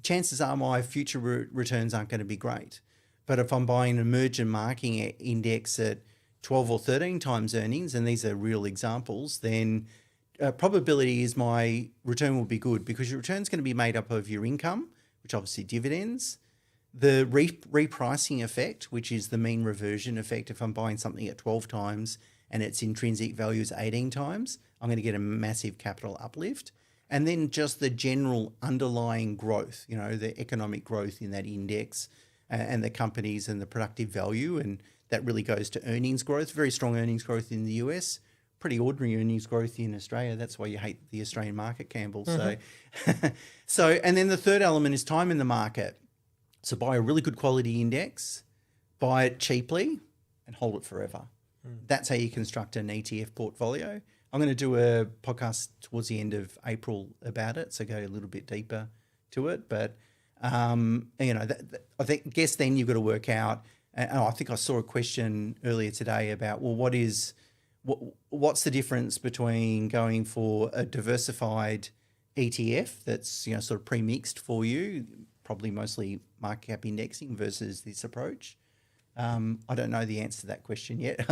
Speaker 1: chances are my future returns aren't going to be great. But if I'm buying an emerging market index at 12 or 13 times earnings, and these are real examples, then probability is my return will be good because your return's going to be made up of your income, which obviously dividends, the repricing effect, which is the mean reversion effect. If I'm buying something at 12 times and its intrinsic value is 18 times, I'm going to get a massive capital uplift. And then just the general underlying growth, the economic growth in that index and the companies and the productive value. And that really goes to earnings growth, very strong earnings growth in the US, pretty ordinary earnings growth in Australia. That's why you hate the Australian market, Campbell. Mm-hmm. And then the third element is time in the market. So buy a really good quality index, buy it cheaply and hold it forever. That's how you construct an ETF portfolio. I'm going to do a podcast towards the end of April about it, so go a little bit deeper to it. But, I guess then you've got to work out, and I think I saw a question earlier today about, well, what's the difference between going for a diversified ETF that's, sort of pre-mixed for you, probably mostly market cap indexing versus this approach? I don't know the answer to that question yet.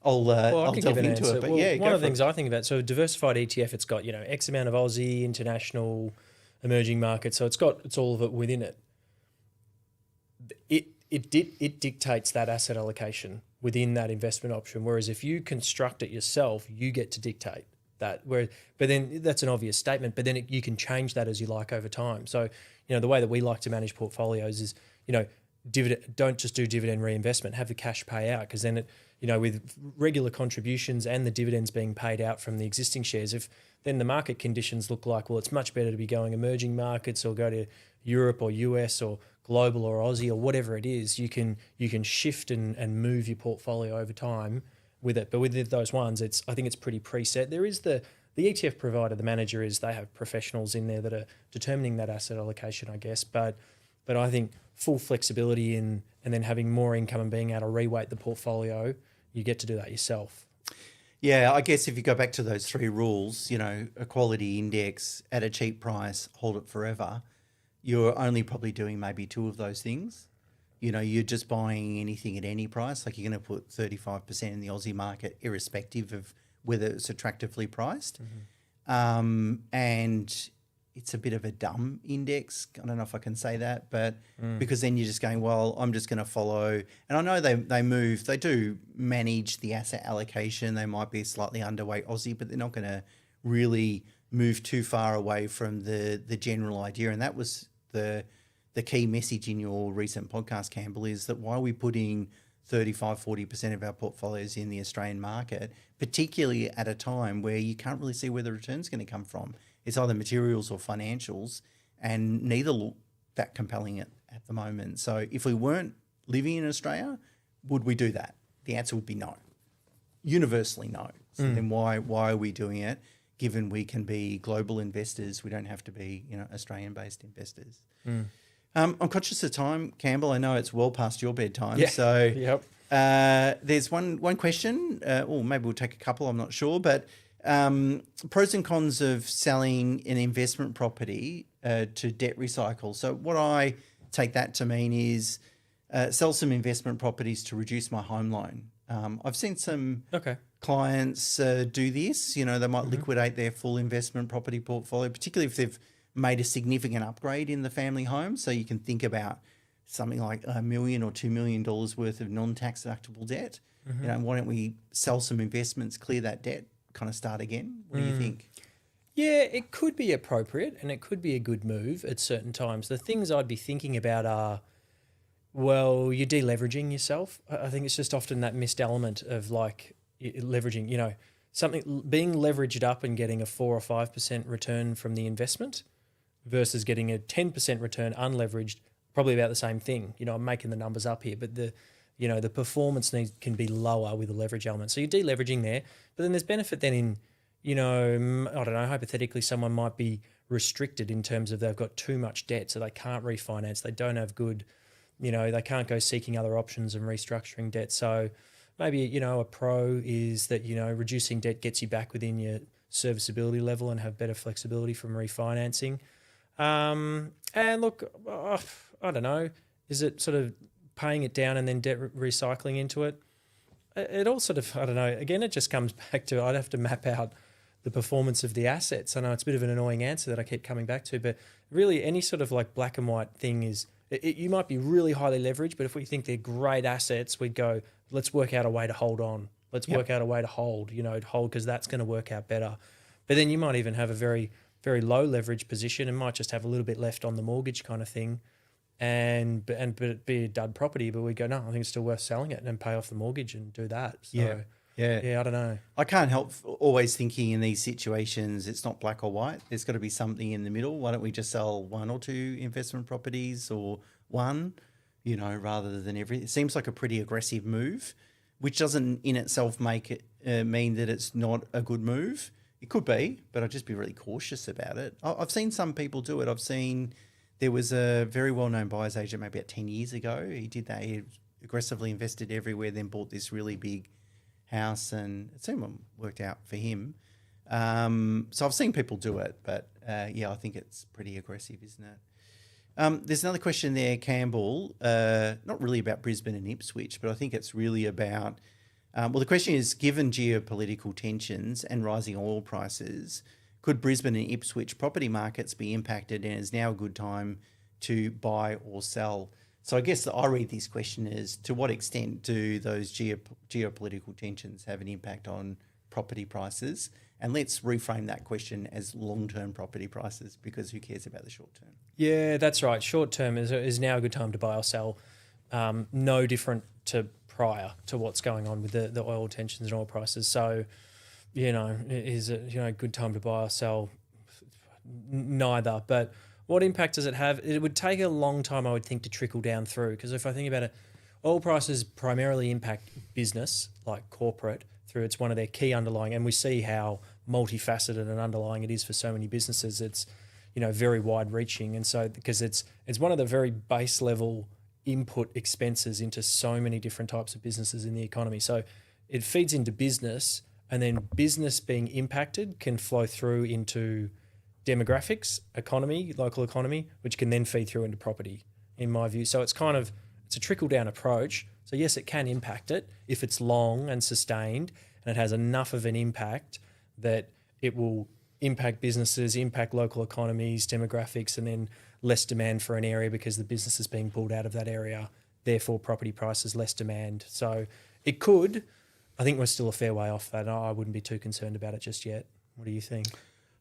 Speaker 1: I'll delve into it. But
Speaker 2: one of the things I think about, so diversified ETF, it's got, X amount of Aussie, international, emerging markets. So it's all of it within it. It dictates that asset allocation within that investment option. Whereas if you construct it yourself, you get to dictate that. But then that's an obvious statement, but then you can change that as you like over time. So, the way that we like to manage portfolios is, don't just do dividend reinvestment, have the cash pay out, because then with regular contributions and the dividends being paid out from the existing shares, if then the market conditions look like, well, it's much better to be going emerging markets or go to Europe or US or global or Aussie or whatever it is, you can shift and move your portfolio over time with it. But with those ones, I think it's pretty preset. There is the ETF provider, the manager they have professionals in there that are determining that asset allocation, I guess. But But I think full flexibility and then having more income and being able to reweight the portfolio, you get to do that yourself.
Speaker 1: Yeah, I guess if you go back to those three rules, a quality index at a cheap price, hold it forever, you're only probably doing maybe two of those things. You're just buying anything at any price. Like you're going to put 35% in the Aussie market, irrespective of whether it's attractively priced. And it's a bit of a dumb index. I don't know if I can say that, but because then you're just going, well, I'm just going to follow. And I know they do manage the asset allocation. They might be slightly underweight Aussie, but they're not going to really move too far away from the general idea. And that was the key message in your recent podcast, Campbell, is that why are we putting 35-40% of our portfolios in the Australian market, particularly at a time where you can't really see where the return's going to come from. It's either materials or financials, and neither look that compelling at the moment. So if we weren't living in Australia, would we do that? The answer would be no. Universally no. So then why are we doing it? Given we can be global investors, we don't have to be Australian-based investors. I'm conscious of time, Campbell. I know it's well past your bedtime.
Speaker 2: Yeah.
Speaker 1: So
Speaker 2: Yep.
Speaker 1: There's one question, or maybe we'll take a couple, I'm not sure, but pros and cons of selling an investment property to debt recycle. So what I take that to mean is sell some investment properties to reduce my home loan. I've seen some clients do this. They might liquidate their full investment property portfolio, particularly if they've made a significant upgrade in the family home. So you can think about something like $1 million or $2 million worth of non-tax deductible debt. Why don't we sell some investments, clear that debt, kind of start again? What do you think?
Speaker 2: Yeah, it could be appropriate and it could be a good move at certain times. The things I'd be thinking about are, well, you're deleveraging yourself. I think it's just often that missed element of like leveraging, something being leveraged up and getting a 4 or 5% return from the investment versus getting a 10% return unleveraged, probably about the same thing. I'm making the numbers up here, but the performance can be lower with the leverage element. So you're deleveraging there, but then there's benefit then in, I don't know, hypothetically someone might be restricted in terms of they've got too much debt, so they can't refinance, they don't have good, they can't go seeking other options and restructuring debt. So maybe, a pro is that, reducing debt gets you back within your serviceability level and have better flexibility from refinancing. And look, I don't know, is it sort of paying it down and then debt recycling into it? It all sort of, I don't know, again, it just comes back to I'd have to map out the performance of the assets. I know it's a bit of an annoying answer that I keep coming back to, but really any sort of like black and white thing is, you might be really highly leveraged, but if we think they're great assets, we'd go, let's work out a way to hold on. Let's work out a way to hold because that's going to work out better. But then you might even have a very, very low leverage position and might just have a little bit left on the mortgage kind of thing. But it be a dud property, but we go, no, I think it's still worth selling it and pay off the mortgage and do that. So, yeah, I don't know.
Speaker 1: I can't help always thinking in these situations, it's not black or white. There's got to be something in the middle. Why don't we just sell one or two investment properties or one, rather than everything? It seems like a pretty aggressive move, which doesn't in itself make it mean that it's not a good move. It could be, but I'd just be really cautious about it. I've seen some people do it. There was a very well-known buyer's agent maybe about 10 years ago. He did that. He aggressively invested everywhere, then bought this really big house, and it seemed to worked out for him. So I've seen people do it, but I think it's pretty aggressive, isn't it? There's another question there, Campbell, not really about Brisbane and Ipswich, but I think it's really about, the question is, given geopolitical tensions and rising oil prices, could Brisbane and Ipswich property markets be impacted, and is now a good time to buy or sell? So I guess I read this question as, to what extent do those geopolitical tensions have an impact on property prices? And let's reframe that question as long-term property prices, because who cares about the short term?
Speaker 2: Yeah, that's right. Short term is now a good time to buy or sell. No different to prior to what's going on with the oil tensions and oil prices. So, is it a good time to buy or sell? Neither. But what impact does it have? It would take a long time, I would think, to trickle down through. Because if I think about it, oil prices primarily impact business, like corporate, through it's one of their key underlying. And we see how multifaceted and underlying it is for so many businesses. It's, very wide reaching. And so because it's one of the very base level input expenses into so many different types of businesses in the economy. So it feeds into business, and then business being impacted can flow through into demographics, economy, local economy, which can then feed through into property, in my view. So it's a trickle-down approach. So yes, it can impact it if it's long and sustained and it has enough of an impact that it will impact businesses, impact local economies, demographics, and then less demand for an area because the business is being pulled out of that area, therefore property prices, less demand. So it could. I think we're still a fair way off that. I wouldn't be too concerned about it just yet. What do you think?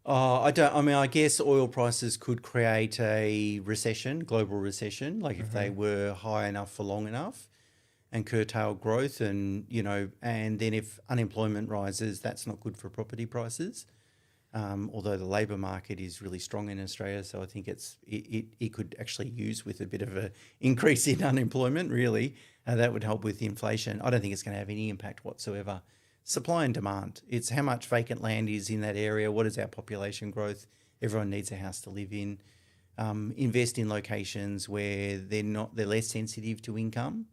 Speaker 1: I guess oil prices could create a recession, global recession, like if they were high enough for long enough and curtail growth, and and then if unemployment rises, that's not good for property prices. Although the labour market is really strong in Australia, so I think it could actually use with a bit of a increase in unemployment, really. That would help with inflation. I don't think it's going to have any impact whatsoever. Supply and demand. It's how much vacant land is in that area. What is our population growth? Everyone needs a house to live in. Invest in locations where they're less sensitive to income,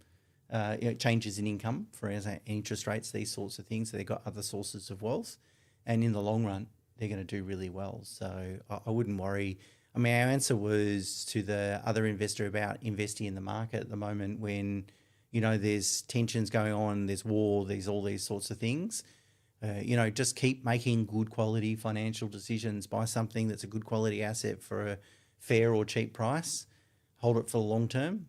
Speaker 1: changes in income, for example, interest rates, these sorts of things. So they've got other sources of wealth, and in the long run, they're going to do really well. So I wouldn't worry. I mean, our answer was to the other investor about investing in the market at the moment when there's tensions going on, there's war, there's all these sorts of things. Just keep making good quality financial decisions. Buy something that's a good quality asset for a fair or cheap price. Hold it for the long term.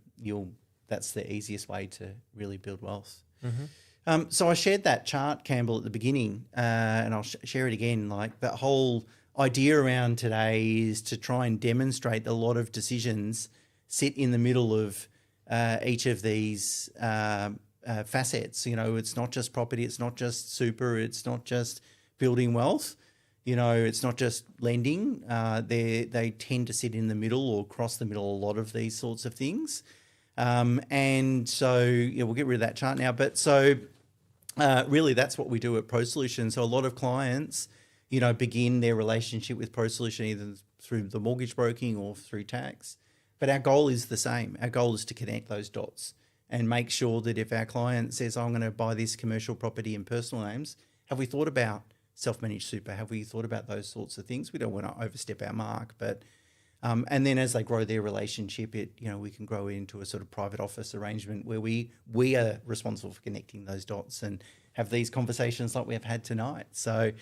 Speaker 1: That's the easiest way to really build wealth. Mm-hmm. So I shared that chart, Campbell, at the beginning, and I'll share it again. Like that whole idea around today is to try and demonstrate that a lot of decisions sit in the middle of each of these facets. It's not just property, it's not just super, it's not just building wealth, it's not just lending. They tend to sit in the middle or cross the middle, a lot of these sorts of things. And so, we'll get rid of that chart now. But so really that's what we do at Pro Solution. So a lot of clients, begin their relationship with Pro Solution either through the mortgage broking or through tax. But our goal is the same. Our goal is to connect those dots and make sure that if our client says, I'm going to buy this commercial property in personal names, have we thought about self-managed super? Have we thought about those sorts of things? We don't want to overstep our mark, but and then as they grow their relationship, we can grow into a sort of private office arrangement where we are responsible for connecting those dots and have these conversations like we have had tonight. So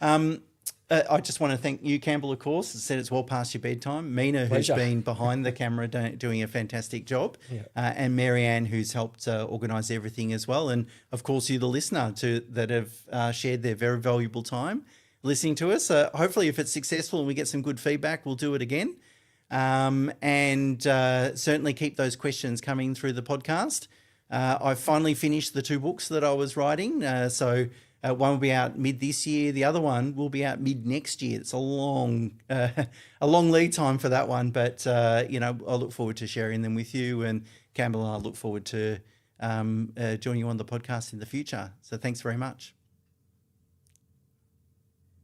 Speaker 1: I just want to thank you, Campbell, of course. As I said, it's well past your bedtime. Mina,
Speaker 2: Pleasure.
Speaker 1: who's been behind the camera doing a fantastic job, and Marianne, who's helped organise everything as well. And, of course, you, the listener, that have shared their very valuable time listening to us. Hopefully, if it's successful and we get some good feedback, we'll do it again. And certainly keep those questions coming through the podcast. I've finally finished the 2 books that I was writing. So one will be out mid this year. The other one will be out mid next year. It's a long lead time for that one, but I look forward to sharing them with you. And Campbell and I look forward to joining you on the podcast in the future. So thanks very much.